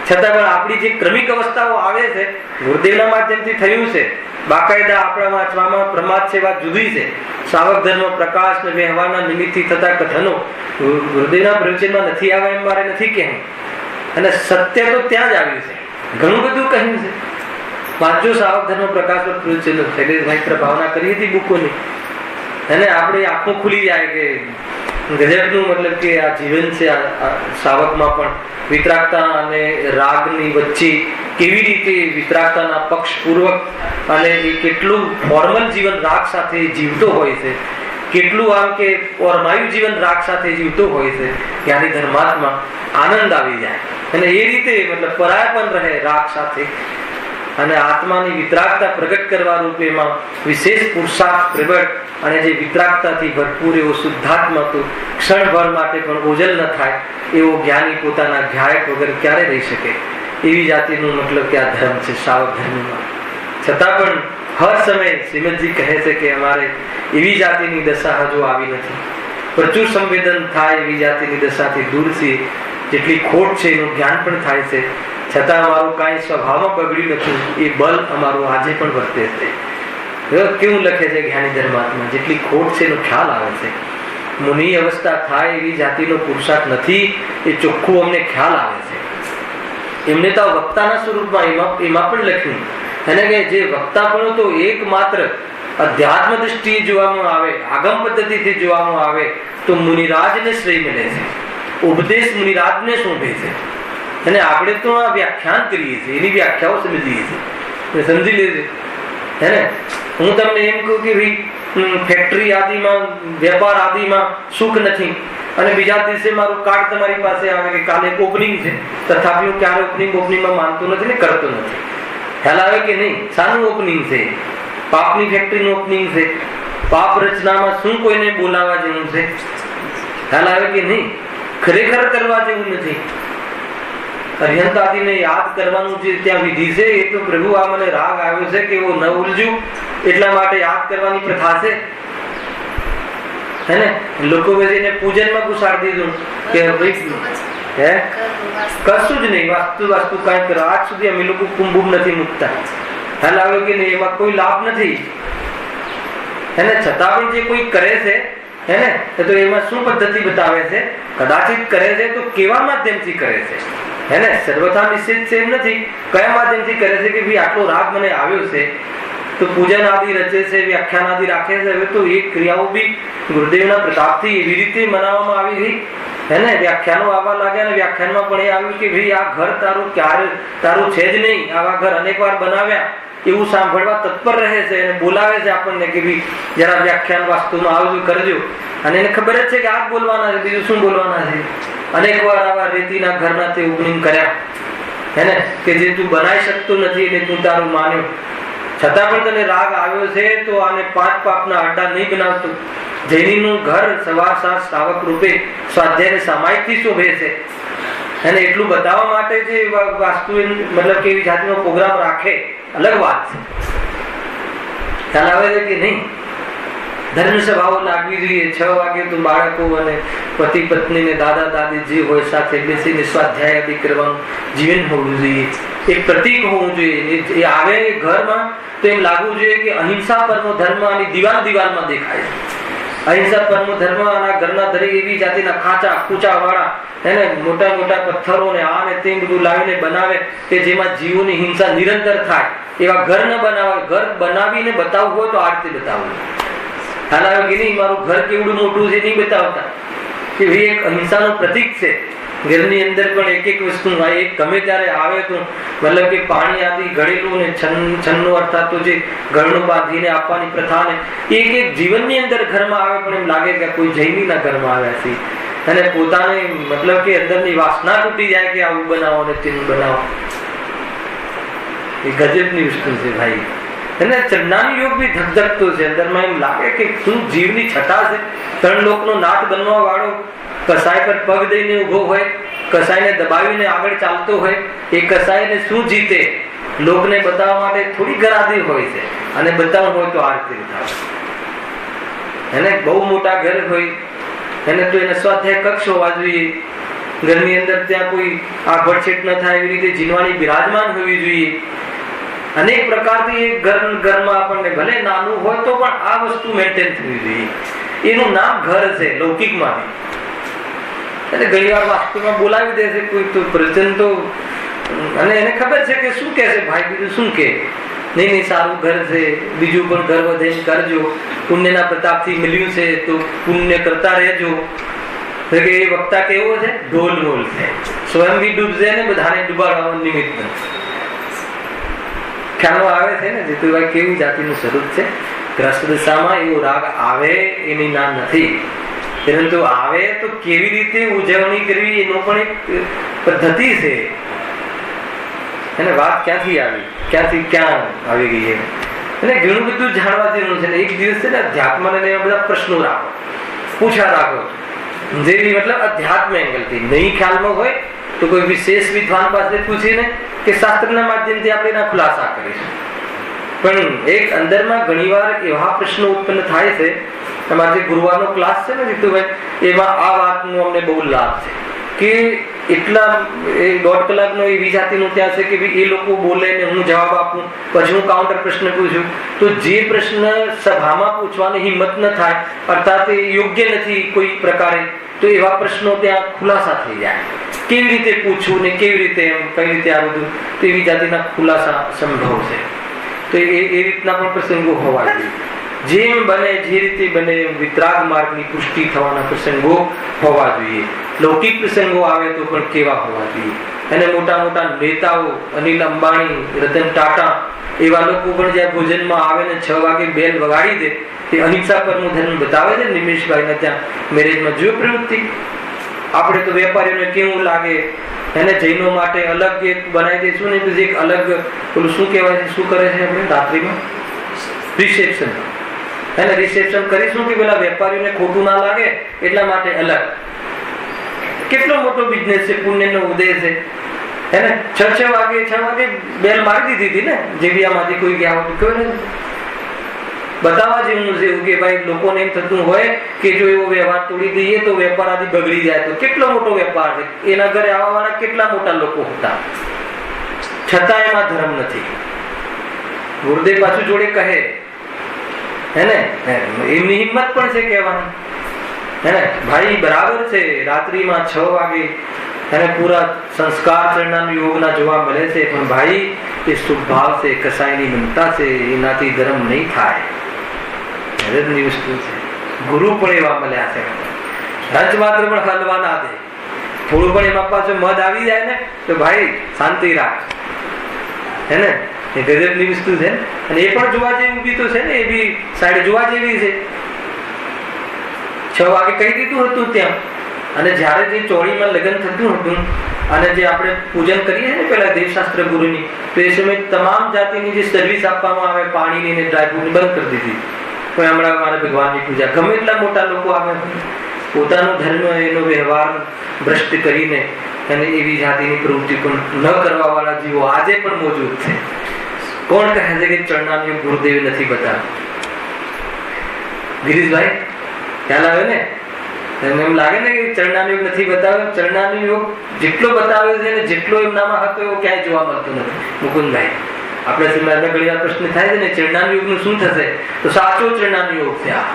છતાં પણ આપણી જે ક્રમિક અવસ્થાઓ આવે છે ગુરુદેવના માધ્યમથી થયું છે. બાકાયદા આપણા વાંચવામાં પ્રમાદ છે, વાત જુદી છે. શ્રાવક ધર્મ પ્રકાશ ને વ્યવહારના નિમિત્તથી થતા કથનો ગુરુદેવના પ્રવચનમાં નથી આવ્યા એમ મારે નથી કહેવું. અને સત્ય તો ત્યાં જ આવ્યું છે. ઘણું બધું કહ્યું છે. વાંચો શ્રાવક ધર્મ પ્રકાશ પર પ્રવચન શૈલેષભાઈ પ્રભાવના કરી હતી બુકોની. અને આપણે આંખો ખુલી જાય કે ગજબનું મતલબ કે આ જીવન છે. આ શ્રાવકમાં પણ વિતરાગતા અને રાગની વચ્ચે કેવી રીતે વિતરાગતાના પક્ષપૂર્વક અને એ કેટલું ફોર્મલ જીવન રાગ સાથે જીવતો હોય છે, કેટલું આમ કે ઓરમાયું જીવન રાગ સાથે જીવતો હોય છે. જ્ઞાની ધર્માત્મા આનંદ આવી જાય અને એ રીતે મતલબ પરાયપન રહે રાગ સાથે. અને આત્માની વિતરાગતા પ્રગટ કરવા રૂપેમાં વિશેષ પુરુષાર્થ પ્રગટ અને જે વિતરાગતાથી ભરપૂર એવો શુદ્ધાત્મા તો ક્ષણભર માટે પણ ઓજલ ન થાય એવો જ્ઞાની પોતાના ધ્યાયક વગર ક્યારે રહી શકે એવી જાતિનું મતલબ કે આ ધર્મ છે શ્રાવક ધર્મમાં. છતાં પણ હર સમય શ્રીમદજી કહે છે કે અમારે એવી જાતિની દશા હજુ આવી નથી. પ્રચુર સંવેદન થાય એવી જાતિની દશાથી દૂર છીએ. જેટલી ખોટ છે એનું જ્ઞાન પણ થાય છે, છતાં અમારું કાંઈ સ્વભાવમાં બગડ્યું નથી. એ બલ અમારું આજે પણ વર્તે છે. કેવું લખે છે જ્ઞાની ધર્માત્મા? જેટલી ખોટ છે એનો ખ્યાલ આવે છે. મુનિ અવસ્થા થાય એવી જાતિનો પુરુષાર્થ નથી એ ચોખ્ખું અમને ખ્યાલ આવે છે. એમને તો વક્તાના સ્વરૂપમાં એમાં પણ લખ્યું એને કે જે વક્તાપણું તો એકમાત્ર અધ્યાત્મ દ્રષ્ટિએ જોવામાં આવે, આગમ પદ્ધતિથી જોવામાં આવે તો મુનિરાજને શ્રેય મળે છે. ઉપદેશ મુનિરાજને શોભે છે. અને આપણે તો આ વ્યાખ્યાન કરીએ છીએ, એની વ્યાખ્યાઓ સમજીએ છીએ, સમજી લેજે. હે ને, હું તમને એમ કહું કે ભાઈ ફેક્ટરી આદિમાં, વેપાર આદિમાં સુખ નથી અને બીજા દિવસે મારું કાર્ડ તમારી પાસે આવે કે કાલે ઓપનિંગ છે, તથાપી હું ક્યારે ઓપનિંગમાં માનતો નથી ને કરતો નથી. ખ્યાલ આવે કે નહીં? શાનું ઓપનિંગ છે? પાપની ફેક્ટરીનું ઓપનિંગ છે. પાપ રચનામાં શું કોઈને બોલાવવા જેવું છે? ખ્યાલ આવે કે નહીં? ખરેખર કરવા જેવું નથી. અર્યંત આદિને યાદ કરવાનું જે ત્યાં વિધિ છે એ તો પ્રભુ આ મને રાગ આવ્યો છે કે હું ન ઉલજું એટલા માટે યાદ કરવાની પ્રથા છે. હે ને, લોકો એને પૂજનમાં ઘુસાડી દીધું કે ભાઈ હે કશું જ નહીં, વાસ્તુ કાંઈ કરો. આજ સુધી અમે લોકો કુંભ નથી મૂકતા. ખ્યાલ આવ્યો કે નહીં? એમાં કોઈ લાભ નથી. એને છતાં પણ જે કોઈ કરે છે હે ને, તો એમાં શું પદ્ધતિ બતાવે છે? કદાચિત કરે છે તો કેવા માધ્યમથી કરે છે? હે ને, સર્વથા નિશ્ચિત છે એમ નથી. કયા માધ્યમથી કરે છે કે ભાઈ આટલો રાગ મને આવ્યો છે તો પૂજન આદિ રચે છે, વ્યાખ્યાન આદિ રાખે છે. હવે તો એ ક્રિયાઓ બી ગુરુદેવના પ્રતાપથી એવી રીતે મનાવવામાં આવી ગઈ. હે ને, વ્યાખ્યાનો આવવા લાગ્યા અને વ્યાખ્યાનમાં પણ એ આવ્યું કે ભાઈ આ ઘર તારું છે જ નહીં. આવા ઘર અનેક વાર બનાવ્યા એવું સાંભળવા તત્પર રહે છે અને બોલાવે છે આપણને કે ભાઈ જરા વ્યાખ્યાન વાસ્તુમાં આવજો, કરજો. અને એને ખબર જ છે કે આ જ બોલવાના છે, બીજું શું બોલવાના છે? અનેક વાર આવા રેતીના ઘરના તે ઉગણી કર્યા, હે ને, કે જે તું બનાવી શકતો નથી એટલે તું તારું માન્યું, છતાં પણ તને રાગ આવ્યો છે તો આને 5 પાપના આડા નહીં બનાવતો. જૈનીનું ઘર સવાર સાંજ શ્રાવક રૂપે સ્વાધ્યાય સામાયિકથી શોભે છે, અને એટલું બતાવવા માટે જે વાસ્તુ મતલબ કે એવી જાતિનો પ્રોગ્રામ રાખે, અલગ વાત છે. ખ્યાલ આવે છે કે નહીં? ધર્મ સભાઓ લાગવી જોઈએ. 6 વાગે તો બાળકો અને પતિ પત્ની ને દાદા દાદી જે હોય સાથે બેસીને સ્વાધ્યાય આદિ કરવાનું જીવન હોવું જોઈએ, એક પ્રતીક હોવું જોઈએ. એ આવે ઘરમાં તો એમ લાગવું જોઈએ કે અહિંસા પરનો ધર્મ આની દિવાલમાં દેખાય. અહિંસા પરનો ધર્મ આના ઘરના દરેક એવી જાતિના ખાંચા ખૂચા વાળા, એને મોટા મોટા પથ્થરો ને આ ને તે બધું લાવીને બનાવે કે જેમાં જીવોની હિંસા નિરંતર થાય. એવા ઘર ન બનાવે. ઘર બનાવીને બતાવવું હોય તો આ રીતે બતાવવું. હાલ આવે કે નહીં, મારું ઘર કેવડું મોટું છે નહીં બતાવતા, કે ભાઈ એક અહિંસાનું પ્રતીક છે. ઘરની અંદર પણ એક એક વસ્તુ એક ગમે ત્યારે આવે તો મતલબ કે પાણી આદિ ગળેલું ને છન્નો અર્થાત તો જે ગળનું બાંધીને આપવાની પ્રથા ને એક એક જીવનની અંદર ઘરમાં આવે, પણ એમ લાગે કે કોઈ જૈનીના ઘરમાં આવ્યા છે, અને પોતાને મતલબ કે અંદરની વાસના તૂટી જાય કે આવું બનાવો ને તેનું બનાવો. એ ગજબની વસ્તુ છે ભાઈ. અને ચંડાની યોગ બી ધકધકતો છે અંદરમાં. એમ લાગે કે શું જીવની છટા છે. 3 લોકનો નાથ બનવા વાળો કસાય પર પગ દઈને ઉભો હોય, કસાયને દબાવીને આગળ ચાલતો હોય, એ કસાયને શું જીતે લોકને બતાવવા માટે થોડી ગરાદી હોય છે, અને બતાવવું હોય તો આ રીતે બતાવે. એને બહુ મોટા ઘર હોય એને તો એને સ્વાધ્યાય કક્ષ હોવા જોઈએ. ઘરની અંદર ત્યાં કોઈ આભડછેટ ન થાય એવી રીતે જીનવાણી બિરાજમાન હોવી જોઈએ. અનેક પ્રકારથી એક ઘરમાં આપણને ભલે નાનું હોય તો પણ આ વસ્તુ મેન્ટેન થવી જોઈએ. એનું નામ ઘર છે લૌકિકમાં. એટલે ઘણી વાર વાસ્તુમાં બોલાવી દે છે કોઈ તો પ્રજન તો, અને એને ખબર છે કે શું કહે છે ભાઈ, બીજું શું કે નહીં સારું ઘર છે, બીજું પણ ઘર વધે કરજો, પુણ્યના પ્રતાપથી મળ્યું છે તો પુણ્ય કરતા રહેજો. એ વક્તા કેવો છે? ઢોલ મોલ છે. સ્વયં બી ડૂબશે ને બધાને ડૂબાડવાનું નિમિત્ત. ખ્યાલો આવે છે ને જીતુભાઈ કેવી જાતિનું સ્વરૂપ છે. ગ્રસ્ત દશામાં એવો રાગ આવે એની ના નથી, પરંતુ આવે તો કેવી રીતે ઉજવણી કરવી એનો પણ એક પદ્ધતિ છે. અને વાત ક્યાંથી આવી, ક્યાંથી ક્યાં આવી ગઈ એમ. અને ઘણું બધું જાણવા જેવું છે. એક દિવસ છે ને અધ્યાત્મને બધા પ્રશ્નો રાખો, પૂછા રાખો, જેવી મતલબ અધ્યાત્મ એંગલથી નહીં ખ્યાલમાં હોય તો કોઈ વિશેષ વિદ્વાન પાસે પૂછીને કે શાસ્ત્રના માધ્યમથી આપણે એના ખુલાસા કરીશું. પણ એક અંદરમાં ઘણીવાર એવા પ્રશ્નો ઉત્પન્ન થાય છે. તમારે જે ગુરુવારનો ક્લાસ છે ને જીતુભાઈ, એમાં આ વાતનો અમને બહુ લાભ છે કે એટલા 1.5 કલાકનો એવી જાતિનું ત્યાં છે કે એ લોકો બોલે ને હું જવાબ આપું, પછી હું કાઉન્ટર પ્રશ્ન પૂછું, તો જે પ્રશ્ન સભામાં પૂછવાની હિંમત ન થાય અર્થાત એ યોગ્ય નથી કોઈ પ્રકારે, તો એવા પ્રશ્નો ત્યાં ખુલાસા થઈ જાય. કેવી રીતે પૂછવું ને કેવી રીતે એમ કઈ રીતે આ બધું, તો એવી જાતિના ખુલાસા સંભવ છે. તો એ રીતના પણ પ્રસંગો હોવા જોઈએ. જેમ બને જે રીતે બને વિતરાગ માર્ગની પુષ્ટિ થવાના પ્રસંગો હોવા જોઈએ. લૌકિક પ્રસંગો આવે તો પણ કેવા હોવા જોઈએ. અને મોટા મોટા નેતાઓ અનિલ અંબાણી, રતન ટાટા એવા લોકો પણ જ્યાં ભોજનમાં આવે ને 6 વાગે બેલ વગાડી દે, તે અહિંસા પરનું ધર્મ બતાવે છે. નિમેશભાઈને ત્યાં મેરેજમાં જો પ્રવૃત્તિ. આપણે તો વેપારીઓને કેવું લાગે, એને જૈનો માટે અલગ એક બનાવી દઈશું ને, પછી એક અલગ પેલું શું કહેવાય છે, શું કરે છે આપણે રાત્રિમાં રિસેપ્શન, એને રિસેપ્શન કરીશું કે પેલા વેપારીઓને ખોટું ના લાગે એટલા માટે અલગ. કેટલો મોટો બિઝનેસ છે, પુણ્યનો ઉદય છે. એને 6 વાગે બેલ મારી દીધી હતી ને, જેવી આમાંથી કોઈ ગયા હોય કહ્યું ને, બતાવવા જેવું છે એવું કે ભાઈ લોકોને એમ થતું હોય કે જો એવો વ્યવહાર તોડી દઈએ તો વેપાર આદિ બગડી જાય. તો કેટલો મોટો વેપાર છે, એના ઘરે આવવા વાળા કેટલા મોટા લોકો હતા, છતાં એમાં ધર્મ નથી. ગુરુદેવ પાછું જોડે કહે હેને, એમની હિંમત પણ છે કહેવાની હેને, ભાઈ બરાબર છે રાત્રિમાં 6 વાગે અને પૂરા સંસ્કાર ચરણાનું યોગના જોવા મળે છે, પણ ભાઈ એ શુભ ભાવ છે, કસાયની મમતા છે, એનાથી ધર્મ નહીં થાય. વસ્તુ છે. ગુરુ પણ એવા મળ્યા છે, રંચ માત્ર પણ હલવા ના દે. થોડું પણ એમાં પાછું મધ આવી જાય ને તો ભાઈ શાંતિ રાખ હે ને. એ ગજબની વસ્તુ છે. અને એ પણ જોવા જેવી બી તો છે ને, એ બી સાઈડ જોવા જેવી છે. 6 વાગે કહી દીધું હતું ત્યાં અને જ્યારે જે ચોળીમાં લગ્ન થતું હતું અને જે આપણે પૂજન કરીએ ને પેલા દેવશાસ્ત્ર ગુરુની, તો એ સમયે તમામ જાતિની જે સર્વિસ આપવામાં આવે પાણીની ને ડ્રાયફ્રૂટની બંધ કરી દીધી. કોઈ હમણાં મારે ભગવાનની પૂજા, ગમે એટલા મોટા લોકો આવે, પોતાનો ધર્મ એનો વ્યવહાર ભ્રષ્ટ કરીને અને એવી જાતિની પ્રવૃત્તિ પણ ન કરવા વાળા જીવો આજે પણ મોજૂદ છે. કોણ કહે છે કે ચરણાની ગુરુદેવે નથી બતાવ્યું? ગિરીશભાઈ ખ્યાલ આવે ને? એમ લાગે ને કે ચરણાનો યુગ નથી બતાવ્યો? ચરણાનો યુગ જેટલો બતાવ્યો છે ને જેટલો એમનામાં હતો એવો ક્યાંય જોવા મળતો નથી. મુકુંદભાઈ, આપણે સિમરાજને ઘણી વાર પ્રશ્ન થાય છે ને ચરણાનો યુગનું શું થશે? તો સાચો ચરણાનો યુગ છે આ.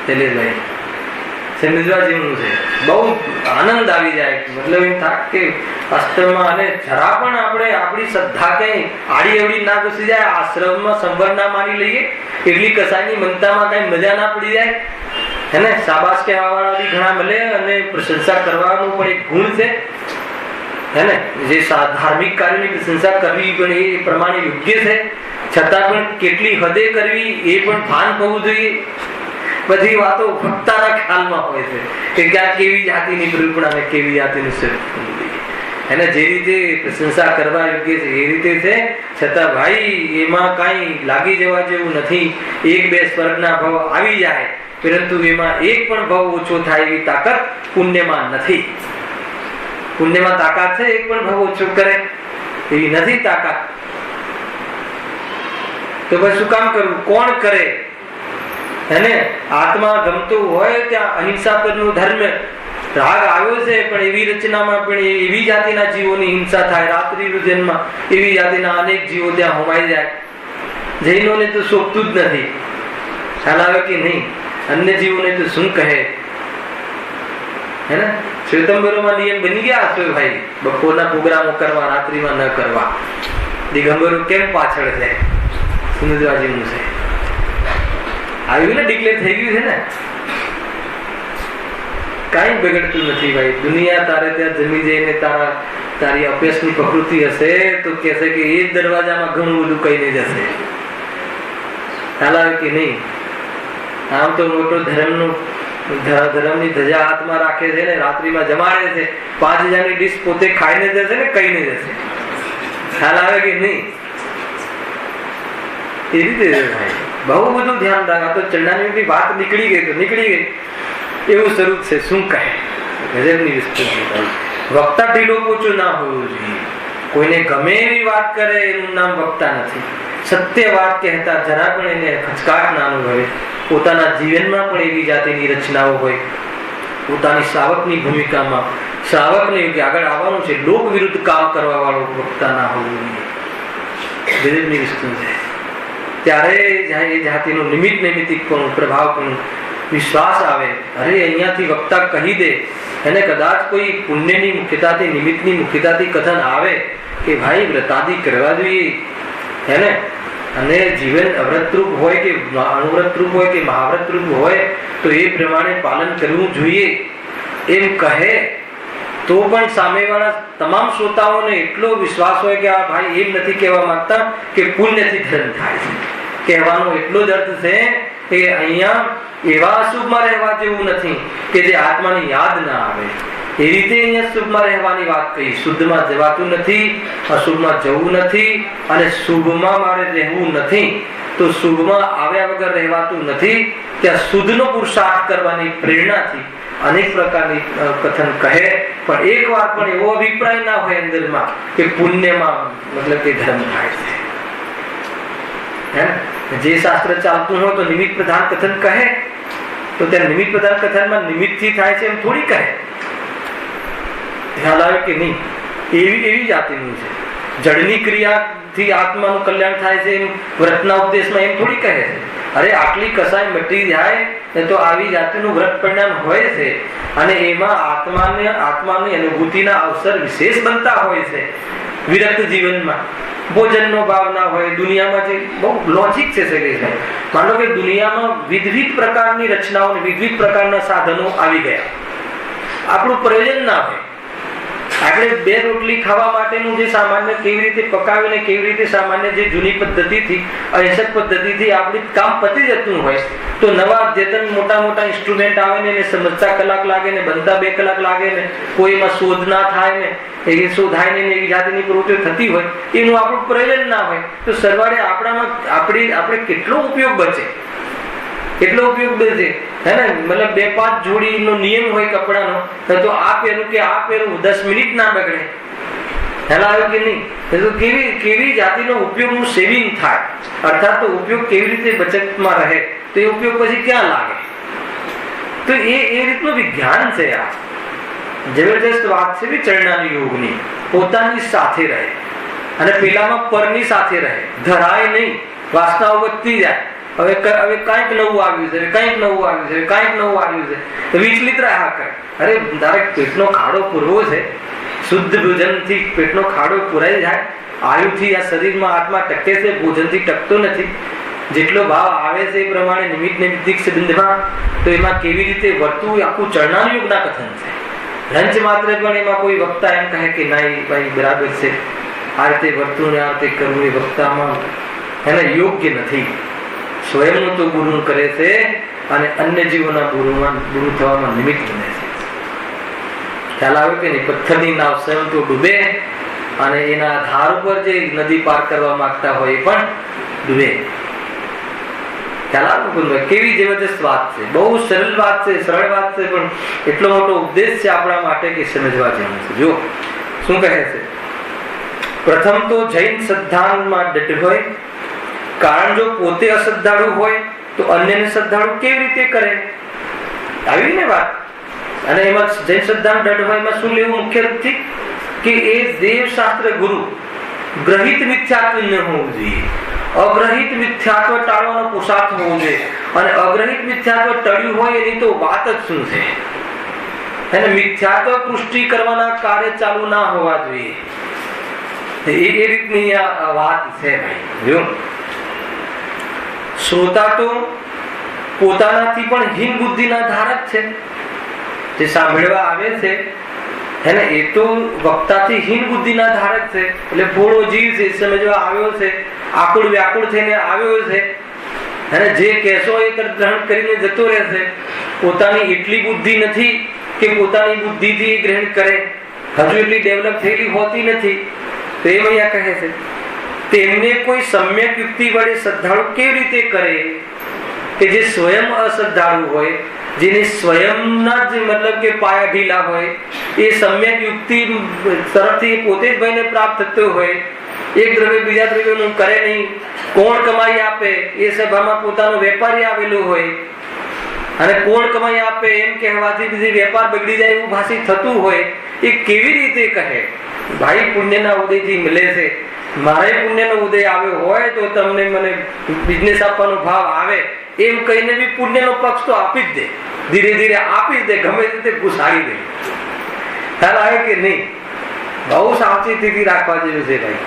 શૈલેષભાઈ સમજવા જેવું છે. બહુ આનંદ આવી જાય, મતલબ એમ થાય કે વાસ્તવમાં અને જરા પણ આપણે આપણી શ્રદ્ધા કઈ આડી એવડી ના ઘૂસી જાય, આશ્રમમાં સંવર ના માની લઈએ, એટલી કસાયની મનતામાં કઈ મજા ના પડી જાય, હે ને? શાબાશ કહેવા વાળા બી ઘણા મળે અને પ્રશંસા કરવાનું પણ એક ગુણ છે, હે ને? જે ધાર્મિક કાર્યોની પ્રશંસા કરવી પણ એ પ્રમાણે યોગ્ય છે, છતાં પણ કેટલી હદે કરવી એ પણ ભાન હોવું જોઈએ. બધી વાતો ભક્તાના ખ્યાલમાં હોય છે કે ક્યાં કેવી જાતિની કૃપણા અને કેવી જાતિનું એને જે રીતે પ્રશંસા કરવા યોગ્ય છે એ રીતે છે, છતાં ભાઈ એમાં કાંઈ લાગી જવા જેવું નથી. એક બે સ્વર્ગના ભાવ આવી જાય, પરંતુ એમાં એક પણ ભાવ ઓછો થાય એવી તાકાત પુણ્યમાં નથી. પુણ્યમાં તાકાત છે એક પણ ભાવ ઓછો કરે એવી નથી તાકાત. તો ભાઈ શું કામ કરવું? કોણ કરે? એને આત્મા ગમતું હોય ત્યાં અહિંસા પરનો ધર્મ રાગ આવ્યો છે, પણ એવી રચનામાં પણ એવી જાતિના જીવોની હિંસા થાય. રાત્રિ રુજનમાં એવી જાતિના અનેક જીવો ત્યાં હોમાઈ જાય. જૈનોને તો શોભતું જ નથી. ખ્યાલ આવે કે નહીં? અન્ય જીવોને તો શું કહે, હે ને? શ્વેતંબરોમાં નિયમ બની ગયા હશે ભાઈ, બપોરના પ્રોગ્રામો કરવા, રાત્રિમાં ન કરવા. દિગંબરો કેમ પાછળ છે? સમજવા જેવું છે. આવ્યું ને, ડિક્લેર થઈ ગયું છે ને. કઈ બગડતું નથી ભાઈ. દુનિયા તારે ત્યાં જમી જઈને તારી અભ્યાસની પ્રકૃતિ હશે તો કહેશે કે એ દરવાજામાં ઘણું બધું કહીને જશે. ખ્યાલ આવે કે નહીં? આમ તો મોટો ધર્મની ધજા હાથમાં રાખે છે ને, રાત્રિમાં જમાડે છે, 5000ની ડીશ પોતે ખાઈને જશે ને કહીને જશે. ખ્યાલ આવે કે નહીં? એ રીતે ભાઈ બહુ બધું ધ્યાન રાખો. તો ચરણાની વાત નીકળી ગઈ તો નીકળી ગઈ, એવું સ્વરૂપ છે. શું કહે? ગજબની વસ્તુ. વક્તા ઢીલો પોચો ના હોવું જોઈએ. કોઈને ગમે એવી વાત કરે એનું નામ વક્તા નથી. સત્ય વાત કહેતા જરા પણ એને ખચકાટ ના અનુભવે. પોતાના જીવનમાં પણ એવી જાતિની રચનાઓ હોય, પોતાની શ્રાવકની ભૂમિકામાં શ્રાવકને આગળ આવવાનું છે, લોક વિરુદ્ધ કામ કરવા વાળો વક્તા ના હોવું જોઈએ. ગજબની વસ્તુ છે. ત્યારે એ જાતિનું નિમિત્ત નૈમિતિકપણું, પ્રભાવપણું, વિશ્વાસ આવે. અરે અહીંયાથી વક્તા કહી દે, એને કદાચ કોઈ પુણ્યની મુખ્યતાથી, નિમિત્તની મુખ્યતાથી કથન આવે કે ભાઈ વ્રતાદિ કરવા જોઈએ, હે ને? અને જીવન અવ્રતરૂપ હોય કે અણુવ્રતરૂપ હોય કે મહાવ્રતરૂપ હોય તો એ પ્રમાણે પાલન કરવું જોઈએ એમ કહે, તો પણ સામેવાળા તમામ શ્રોતાઓને એટલો વિશ્વાસ હોય કે આ ભાઈ એમ નથી કહેવા માંગતા કે પુણ્યથી ધર્મ થાય છે. કહેવાનો એટલો જ અર્થ છે કે અહીંયા એવા અશુભમાં રહેવા જેવું નથી કે જે આત્માને યાદ ના આવે. એ રીતે અહીંયા શુભમાં રહેવાની વાત કહી. શુદ્ધમાં જવાતું નથી, અશુભમાં જવું નથી, અને શુભમાં મારે રહેવું નથી. તો શુભમાં આવ્યા વગર રહેવાતું નથી. ત્યાં શુદ્ધનો પુરુષાર્થ કરવાની પ્રેરણાથી અનેક પ્રકારની કથન કહે, પણ એક વાર પણ એવો અભિપ્રાય ના હોય અંદરમાં કે પુણ્યમાં મતલબ કે ધર્મ થાય છે. જે શાસ્ત્ર ચાલતું હોય તો નિમિત્ત પ્રધાન કથન કહે, તો ત્યાં નિમિત્ત પ્રધાન કથનમાં નિમિત્તથી થાય છે એમ થોડી કહે. ખ્યાલ આવે કે નહીં? એવી જાતિનું છે. જળની ક્રિયાથી આત્માનું કલ્યાણ થાય છે એમ વ્રતના ઉપદેશમાં એમ થોડી કહે છે. અરે આટલી કસાય મટી જાય તો આવી જાતિનું વ્રત પરિણામ હોય છે, અને એમાં આત્માની અનુભૂતિના અવસર વિશેષ બનતા હોય છે. વિરક્ત જીવનમાં ભોજનનો ભાવ ના હોય, દુનિયામાં જે બહુ લોજિક છે શૈલેષભાઈ, માનો કે દુનિયામાં વિવિધ પ્રકારની રચનાઓ, વિવિધ પ્રકારના સાધનો આવી ગયા, આપણું પ્રયોજન ના હોય, આપણે બે રોટલી ખાવા માટેનું જે સામાન્ય કેવી રીતે પકાવીને કેવી રીતે સામાન્ય જે જૂની પદ્ધતિથી અહિંસક પદ્ધતિથી આપણું કામ પતી જતું હોય, તો નવા જેતન મોટા મોટા ઇન્સ્ટ્રુમેન્ટ આવે ને એને સમજતા કલાક લાગે ને બનતા 2 કલાક લાગે ને કોઈમાં શોધ ના થાય ને એ શોધાય ને એવી જાતિની પ્રવૃત્તિઓ થતી હોય, એનું આપણું પ્રયોજન ના હોય, તો સરવાળે આપણામાં આપણે કેટલો ઉપયોગ બચે, કેટલો ઉપયોગ બચે હે ને. મતલબ 2-5 જોડીનો નિયમ હોય કપડાનો, તો આ પહેરું કે આ પહેરું 10 મિનિટ ના બગડે, ખ્યાલ આવ્યો કે નહીં? તો કેવી જાતિનો ઉપયોગનું સેવિંગ થાય, અર્થાત તો ઉપયોગ કેવી રીતે બચતમાં રહે, તો એ ઉપયોગ પછી ક્યાં લાગે? તો એ રીતનું વિજ્ઞાન છે. આ જબરદસ્ત વાત છે ચરણાની યોગની. પોતાની સાથે રહે અને પેલામાં પરની સાથે રહે, ધરાય નહીં, વાસનાઓ વધતી જાય. હવે કાંઈક નવું આવ્યું છે, કાંઈક નવું આવ્યું છે, કાંઈક નવું આવ્યું છે, તો વિચલિત રહ્યા કરે. અરે તારે પેટનો ખાડો પૂરવો છે, શુદ્ધ ભોજનથી પેટનો ખાડો પૂરાઈ જાય. આયુથી આ શરીરમાં આત્મા ટકે છે, ભોજનથી ટકતો નથી. જેટલો ભાવ આવે છે એ પ્રમાણે નિમિત્ત નિમિત્તિક સંબંધમાં, તો એમાં કેવી રીતે વર્તવું આખું ચરણાનું યોગના કથન છે. રંચ માત્ર પણ એમાં કોઈ વક્તા એમ કહે કે ના ભાઈ બરાબર છે, આ રીતે વર્તવું ને આ રીતે કરવું, એ વક્તામાં એને યોગ્ય નથી. સ્વયંનું તો ગુરુ કરે છે અને અન્ય જીવોના ગુરુ થવામાં નિમિત્ત બને છે. ખ્યાલ આવે કે નહીં? પથ્થરની નાવ સ્વયં તો ડૂબે અને એના ધાર ઉપર જે નદી પાર કરવા માંગતા હોય એ પણ ડૂબે. ખ્યાલ આવે? કેવી જબરદસ્ત વાત છે, બહુ સરળ વાત છે, સરળ વાત છે, પણ એટલો મોટો ઉપદેશ છે આપણા માટે કે સમજવા જેવું છે. જો શું કહે છે? પ્રથમ તો જૈન સિદ્ધાંતમાં ડટ હોય, કારણ જો પોતે અશ્રદ્ધાળુ હોય તો અન્યને શ્રદ્ધાળુ કેવી રીતે કરે? આવી ને વાત. અને એમાં જૈન સિદ્ધાંત ડટ હોય, એમાં શું લેવું મુખ્ય રૂપથી? કે એ દેવશાસ્ત્ર ગુરુ ગ્રહિત મિથ્યાત્વ ન હોવું જોઈએ, અગ્રહિત મિથ્યાત્વ ટાળવાનો પુરુષાર્થ હોવો જોઈએ. અને અગ્રહિત મિથ્યાત્વ ટળ્યું હોય એની તો વાત જ શું છે? એને મિથ્યાત્વ પુષ્ટિ કરવાના કાર્ય ચાલુ ના હોવા જોઈએ. એ રીતની આ વાત છે ભાઈ. જો શ્રોતા તો પોતાનાથી પણ હીન બુદ્ધિના ધારક છે. જે સાંભળવા આવે છે હે ને, એ તો વક્તાથી હીન બુદ્ધિના ધારક છે. એટલે ભોળો જીવ છે, સમજવા આવ્યો છે, આકુળ વ્યાકુળ થઈને આવ્યો છે, અને જે કહેશો એ ગ્રહણ કરીને જતો રહેશે. પોતાની એટલી બુદ્ધિ નથી કે પોતાની બુદ્ધિથી ગ્રહણ કરે, હજુ એટલી ડેવલપ થયેલી હોતી નથી. તો એમ અહીંયા કહે છે તેમને કોઈ સમ્યક યુક્તિ વડે શ્રદ્ધાળુ કેવી રીતે કરે? કે જે સ્વયં અશ્રદ્ધાળુ હોય, જેને સ્વયંના જ મતલબ કે પાયા ઢીલા હોય, એ સમ્યક યુક્તિ તરફથી પોતે જ ભાઈને પ્રાપ્ત થતો હોય, એક દ્રવ્ય બીજા દ્રવ્યનું કરે નહીં, કોણ કમાઈ આપે એ સભામાં પોતાનો વેપારી આવેલો હોય, અને કોણ કમાઈ આપે એમ કહેવાથી બીજી વેપાર બગડી જાય એવું ભાષિત થતું હોય, એ કેવી રીતે કહે? ભાઈ પુણ્યના ઉદયથી મળે છે, મારે પુણ્યનો ઉદય આવ્યો હોય તો તમને મને બિઝનેસ આપવાનો ભાવ આવે એમ કહીને બી પુણ્યનો પક્ષ તો આપી જ દે, ધીરે ધીરે આપી જ દે, ગમે રીતે ઘુસાડી દે. ખ્યાલ આવે કે નહીં? બહુ સાવચેતીથી રાખવા જેવું છે ભાઈ.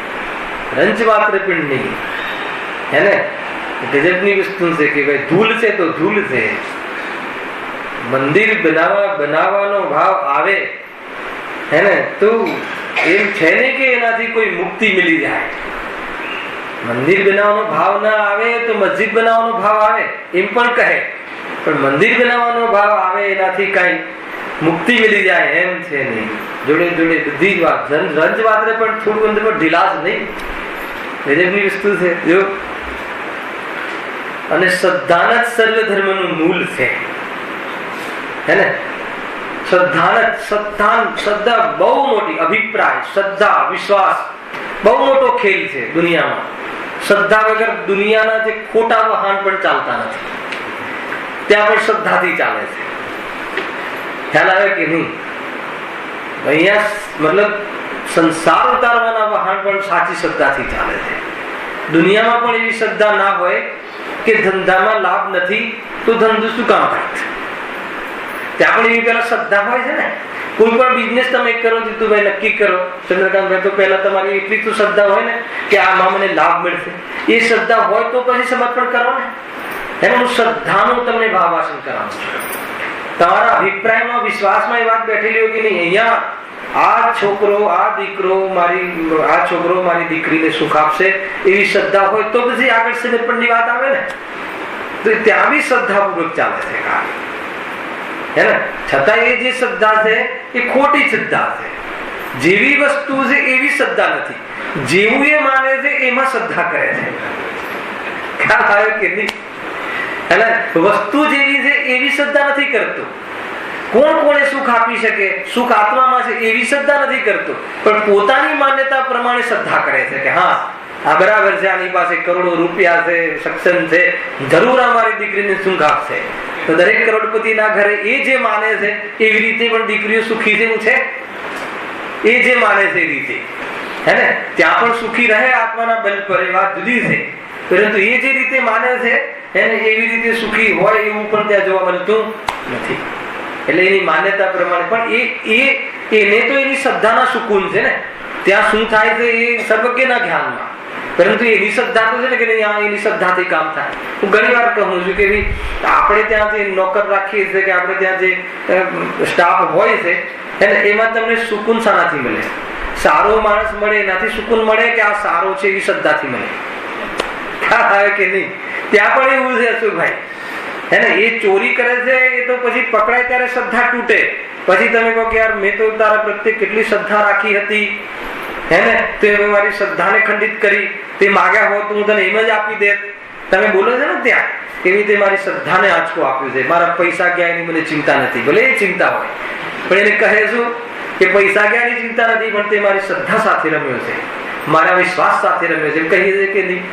રંચ માત્ર પણ નહીં, હે ને? ગજબની વસ્તુ છે કે ભાઈ ધૂલ છે તો ધૂલ છે. મંદિર બનાવવાનો ભાવ આવે હે ને, તો એમ છે ને કે એનાથી કોઈ મુક્તિ મળી જાય. મંદિર બનાવવાનો ભાવ ના આવે તો મસ્જિદ બનાવવાનો ભાવ આવે એમ પણ કહે, પણ મંદિર બનાવવાનો ભાવ આવે એનાથી કઈ મુક્તિ મળી જાય એમ છે નહીં. જોડે જોડે બધી જ વાત, રંજ વાતરે પણ થોડું અંદર પર ઢીલાશ નહીં, ગજબની વસ્તુ છે. જો અને શ્રદ્ધા જ સર્વ ધર્મનું મૂળ છે, હે ને? શ્રદ્ધા બહુ મોટી, અભિપ્રાય, શ્રદ્ધા, વિશ્વાસ બહુ મોટો ખેલ છે દુનિયામાં. શ્રદ્ધા વગર દુનિયાના જે ખોટા વાહન પણ ચાલતા નથી, ત્યાં પણ શ્રદ્ધાથી ચાલે છે. ખ્યાલ આવે કે નહીં? અહીંયા મતલબ સંસાર ઉતારવાના વાહન પણ સાચી શ્રદ્ધાથી ચાલે છે. દુનિયામાં પણ એવી શ્રદ્ધા ના હોય કે ધંધામાં લાભ નથી તો ધંધો શું કામ કરે? ત્યાં પણ એવી પેલા શ્રદ્ધા હોય છે ને. કોઈ પણ બિઝનેસ તમે કરો, જીતુભાઈ નક્કી કરો, ચંદ્રકાંતભાઈ, તો પહેલા તમારી એટલી તો શ્રદ્ધા હોય ને કે આમાં મને લાભ મળશે. એ શ્રદ્ધા હોય તો પછી સમર્પણ કરો ને. એનું શ્રદ્ધાનું તમને ભાવાસન કરાવું છું. તમારા અભિપ્રાયમાં, વિશ્વાસમાં એ વાત બેઠેલી હોય કે નહીં, અહીંયા આ છોકરો આ દીકરો મારી દીકરીને સુખ આપશે એવી શ્રદ્ધા હોય તો પછી આગળ સમર્પણની વાત આવે ને, તો ત્યાં બી શ્રદ્ધાપૂર્વક ચાલે છે હે ને. છતાં એ જે શ્રદ્ધા છે એ ખોટી શ્રદ્ધા છે. જેવી વસ્તુ છે એવી શ્રદ્ધા નથી, જેવું એ માને છે એમાં શ્રદ્ધા કરે છે. ખ્યાલ આવે કે નહીં? એટલે વસ્તુ જેવી છે એવી શ્રદ્ધા નથી કરતો. કોણ કોને સુખ આપી શકે, સુખ આત્મામાં છે એવી શ્રદ્ધા નથી કરતો, પણ પોતાની માન્યતા પ્રમાણે શ્રદ્ધા કરે છે કે હા આ બરાબર છે, આની પાસે કરોડો રૂપિયા છે, સક્ષમ છે, જરૂર અમારી દીકરીને સુખ આપશે. તો દરેક કરોડપતિના ઘરે એ જે માને છે એવી રીતે પણ દીકરીઓ સુખી જેવું છે, એ જે માને છે એ રીતે હે ને, ત્યાં પણ સુખી રહે આત્માના બલ પર, એ વાત જુદી છે. પરંતુ એ જે રીતે માને છે એને એવી રીતે સુખી હોય એવું પણ ત્યાં જોવા મળતું નથી. એટલે એની માન્યતા પ્રમાણે પણ એને તો એની શ્રદ્ધાના સુકૂન છે ને, ત્યાં શું થાય છે એ સર્વજ્ઞના જ્ઞાનમાં. પરંતુ એની શ્રદ્ધા તો છે ને કે નહીં, એની શ્રદ્ધાથી કામ થાય. હું ઘણી વાર કહું છું કે આપણે ત્યાં જે નોકર રાખીએ છીએ કે આપણે ત્યાં જે સ્ટાફ હોય છે એમાં તમને સુકૂન શાનાથી મળે? સારો માણસ મળે એનાથી સુકૂન મળે કે આ સારો છે એવી શ્રદ્ધાથી મળે? કે નહીં? ત્યાં પણ એવું છે અશુભાઈ હે ને, એ ચોરી કરે છે એ તો પછી પકડાય ત્યારે શ્રદ્ધા તૂટે. પછી તમે કહો કે યાર મેં તો તારા પ્રત્યે કેટલી શ્રદ્ધા રાખી હતી હે ને, તો મારી શ્રદ્ધાને ખંડિત કરી, તે માગ્યા હોત હું તને એમ જ આપી દેત. તમે બોલો છો ને ત્યાં એવી રીતે મારી શ્રદ્ધાને આંચકો આપ્યો છે, મારા પૈસા ગયા એની મને ચિંતા નથી. ભલે એ ચિંતા હોય પણ એને કહે શું કે પૈસા ગયા એની ચિંતા નથી, પણ તે મારી શ્રદ્ધા સાથે રમ્યો છે, મારા વિશ્વાસ સાથે રમ્યો છે, એમ કહીએ છીએ કે નહીં?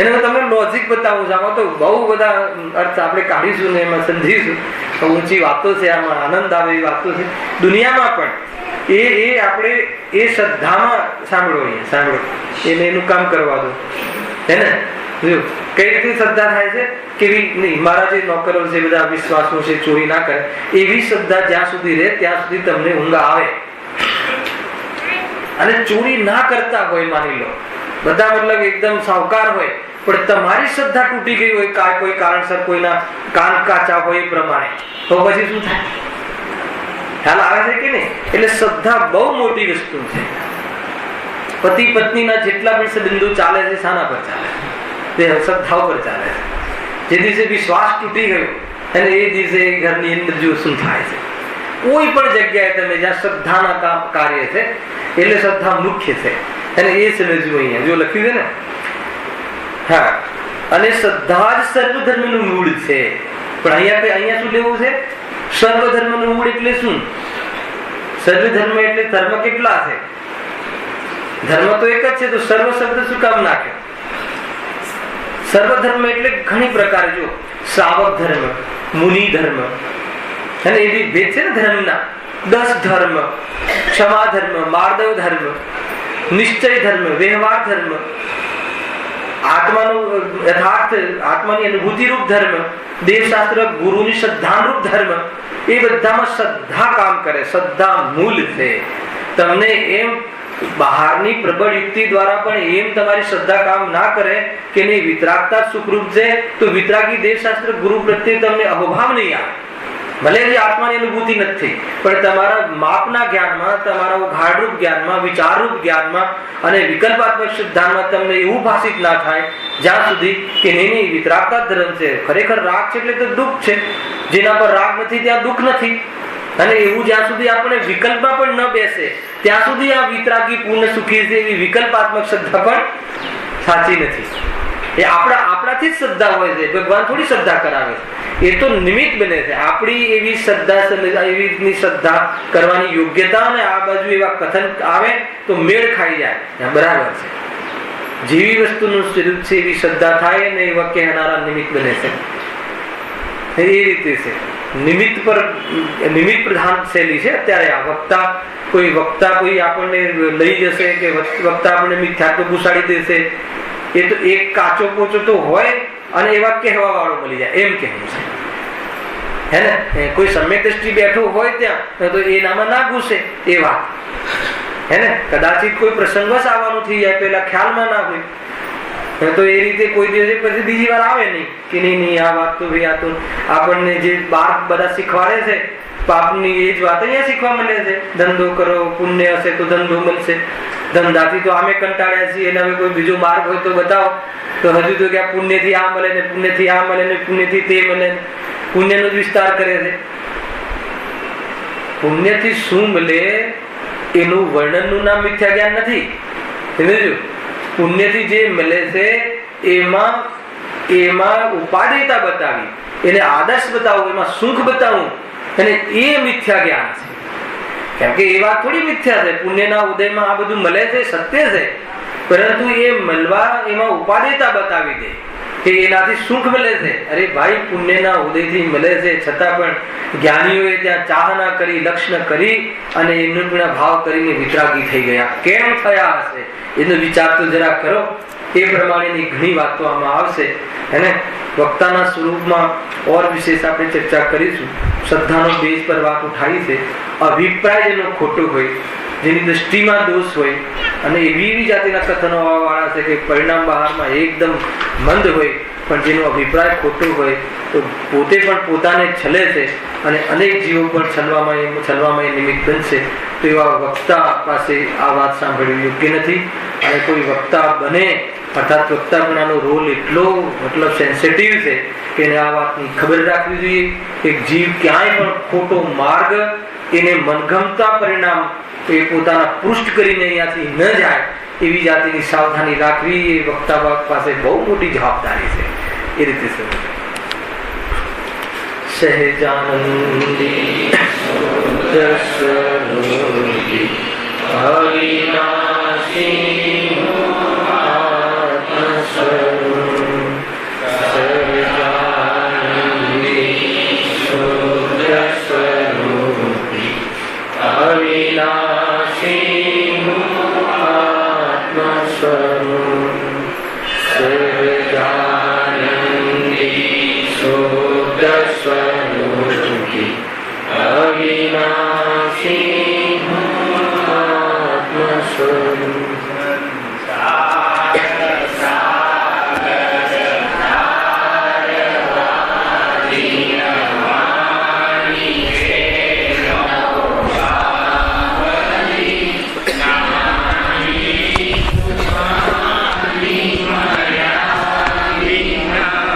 એને હું તમને લોજિક બતાવું છું. આમાં તો બહુ બધા અર્થ આપણે કાઢીશું ને એમાં સમજીશું. ઊંચી વાતો છે, આમાં આનંદ આવે એવી વાતો છે. દુનિયામાં પણ એ આપણે એ શ્રદ્ધામાં સાંભળો એને એનું કામ કરવા દો હે ને. કઈ રીતે શ્રદ્ધા થાય છે કે નહીં, મારા જે નોકરો છે બધા વિશ્વાસો છે, ચોરી ના કરે એવી શ્રદ્ધા જ્યાં સુધી રહે ત્યાં સુધી તમને ઊંઘ આવે. અને ચોરી ના કરતા હોય, માની લો બધા મતલબ એકદમ સાવકાર હોય, પણ તમારી શ્રદ્ધા તૂટી ગઈ હોય કોઈ કારણસર, કોઈના કાન કાચા હોય એ પ્રમાણે, તો પછી શું થાય? ખ્યાલ આવે છે કે નહીં? એટલે શ્રદ્ધા બહુ મોટી વસ્તુ છે. પતિ પત્નીના જેટલા પણ સંબંધો ચાલે છે શાના પર ચાલે છે? શ્રદ્ધા ઉપર ચાલે છે. જે દિવસે વિશ્વાસ તૂટી ગયો અને એ દિવસે ઘરની અંદર જો શું થાય છે, કોઈ પણ જગ્યાએ તમે જ્યાં શ્રદ્ધાના કાર્ય છે એટલે શ્રદ્ધા મુખ્ય છે. અને એ સમજવું અહીંયા જો લખ્યું છે ને. હા, અને શ્રદ્ધા જ સર્વધર્મનું મૂળ છે. પણ અહીંયા શું લેવું છે? સર્વધર્મનું મૂળ એટલે શું? સર્વધર્મ એટલે ધર્મ કેટલા છે? ધર્મ તો એક જ છે, તો સર્વ શબ્દ શું કામ નાખ્યો? સર્વધર્મ એટલે ઘણી પ્રકાર, જો શ્રાવક ધર્મ, મુનિ ધર્મ, અને એ બી ભેદ છે ને ધર્મના. 10 ધર્મ, ક્ષમા ધર્મ, માર્દવ ધર્મ, નિશ્ચય ધર્મ, વ્યવહાર ધર્મ, આત્માની અનુભૂતિ રૂપ ધર્મ, દેવશાસ્ત્ર ગુરુની શ્રદ્ધા રૂપ ધર્મ. એ બધામાં શ્રદ્ધા કામ કરે. શ્રદ્ધા મૂળ છે. તમને એમ બહારની પ્રબળ યુક્તિ દ્વારા પણ એમ તમારી શ્રદ્ધા કામ ના કરે કે નહીં વિતરાગતા સુખરૂપ છે, તો વિતરાગી દેવશાસ્ત્ર ગુરુ પ્રત્યે તમને અહોભાવ નહીં આવે. ભલે જે આત્માની અનુભૂતિ નથી, પણ તમારા માપના જ્ઞાનમાં, તમારા ઉઘાડરૂપ જ્ઞાનમાં, વિચારરૂપ જ્ઞાનમાં અને વિકલ્પાત્મક સિદ્ધાંતમાં તમને એવું ભાષિત ના થાય જ્યાં સુધી કે નહીં વિતરાગતા ધર્મ છે. ખરેખર રાગ છે એટલે તો દુઃખ છે, જેના પર રાગ નથી ત્યાં દુઃખ નથી. અને એવું જ્યાં સુધી આપણે વિકલ્પમાં પણ ન બેસે ત્યાં સુધી આ વિતરાગી પૂર્ણ સુખી છે એવી વિકલ્પાત્મક શ્રદ્ધા પણ સાચી નથી. એ આપણાથી જ શ્રદ્ધા હોય છે, ભગવાન થોડી શ્રદ્ધા કરાવે છે, એ તો નિમિત્ત બને છે. આપણી એવી શ્રદ્ધા કરવાની યોગ્યતા અને આ બાજુ એવા કથન આવે તો મેળ ખાઈ જાય, બરાબર છે. જેવી વસ્તુનું સ્વરૂપ છે એવી શ્રદ્ધા થાય ને એવા કહેનારા નિમિત્ત બને છે. એ રીતે છે. નિમિત્ત પ્રધાન શૈલી છે અત્યારે. આ વક્તા કોઈ આપણને લઈ જશે કે વક્તા આપણને મિથ્યાત્વ ઘુસાડી દેશે, એ તો એક કાચો પોચો તો હોય અને એવા કહેવા વાળો મળી જાય એમ કહેવું છે હે ને. કોઈ સમ્યક દ્રષ્ટિ બેઠું હોય ત્યાં તો એનામાં ના ઘૂસે એ વાત હે ને. કદાચિત કોઈ પ્રસંગવશ આવવાનું થઈ જાય, પેલા ખ્યાલમાં ના હોય તો એ રીતે કોઈ દિવસ પછી બીજી વાર આવે નહીં કે નહીં આ વાત તો ભાઈ આ તો આપણને જે બાર બધા શીખવાડે છે પાપની એ જ વાત અહીંયા શીખવા મળે છે. ધંધો કરો, પુણ્ય હશે તો ધંધો મળશે. ધંધાથી તો આમે કંટાળ્યા છીએ, એને હવે કોઈ બીજો માર્ગ હોય તો બતાવો. તો હજુ તો કે પુણ્યથી આ મળે ને પુણ્યથી આ મળે ને પુણ્યથી તે મળે, પુણ્યનો જ વિસ્તાર કરે છે. પુણ્યથી શું મળે એનું વર્ણનનું નામ મિથ્યા જ્ઞાન નથી. સમજ્યું? પુણ્યથી જે મળે છે એમાં ઉપાદેયતા બતાવી, એને આદર્શ બતાવવું, એમાં સુખ બતાવવું, અને એ મિથ્યા જ્ઞાન છે. કેમ કે એ વાત થોડી મિથ્યા છે. પુણ્યના ઉદયમાં આ બધું મળે છે, સત્ય છે, પરંતુ એ મળવા એમાં ઉપાદેયતા બતાવી દે કે એનાથી સુખ મળે છે. અરે ભાઈ, પુણ્યના ઉદયથી મળે છે, છતાં પણ જ્ઞાનીઓએ ત્યાં ચાહના કરી, લક્ષ્ય કરી અને એનું પણ ભાવ કરીને વિતરાગી થઈ ગયા. કેમ થયા હશે એનો વિચાર તો જરા કરો. એ પ્રમાણેની ઘણી વાતો આમાં આવશે. એને વક્તાના સ્વરૂપમાં ઓર વિશેષ આપણે ચર્ચા કરીશું. શ્રદ્ધાનો બેઝ પર વાત ઉઠાવી છે. અભિપ્રાય જેનો ખોટો હોય, જેની દ્રષ્ટિમાં દોષ હોય, અને એવી જાતિના કથનો વાળા છે કે પરિણામ બહારમાં એકદમ મંદ હોય, પણ જેનો અભિપ્રાય ખોટો હોય તો પોતે પણ પોતાને છલે છે અને અનેક જીવો પણ છલવામાં નિમિત્ત બનશે. તો એવા વક્તા પાસે આ વાત સાંભળવી યોગ્ય નથી. અને કોઈ વક્તા બને, અર્થાત વક્તાપણાનો રોલ એટલો મતલબ સેન્સિટિવ છે કે એને આ વાતની ખબર રાખવી જોઈએ. એક જીવ ક્યાંય પણ ખોટો માર્ગ, એને મનગમતા પરિણામ એ પોતાના પૃષ્ઠ કરીને અહીંયાથી ન જાય એવી જાતિની સાવધાની રાખવી એ વક્તા પાસે બહુ મોટી જવાબદારી છે. એ રીતે સહેજાનંદી અવિનાશી આત્મસ્વરૂપ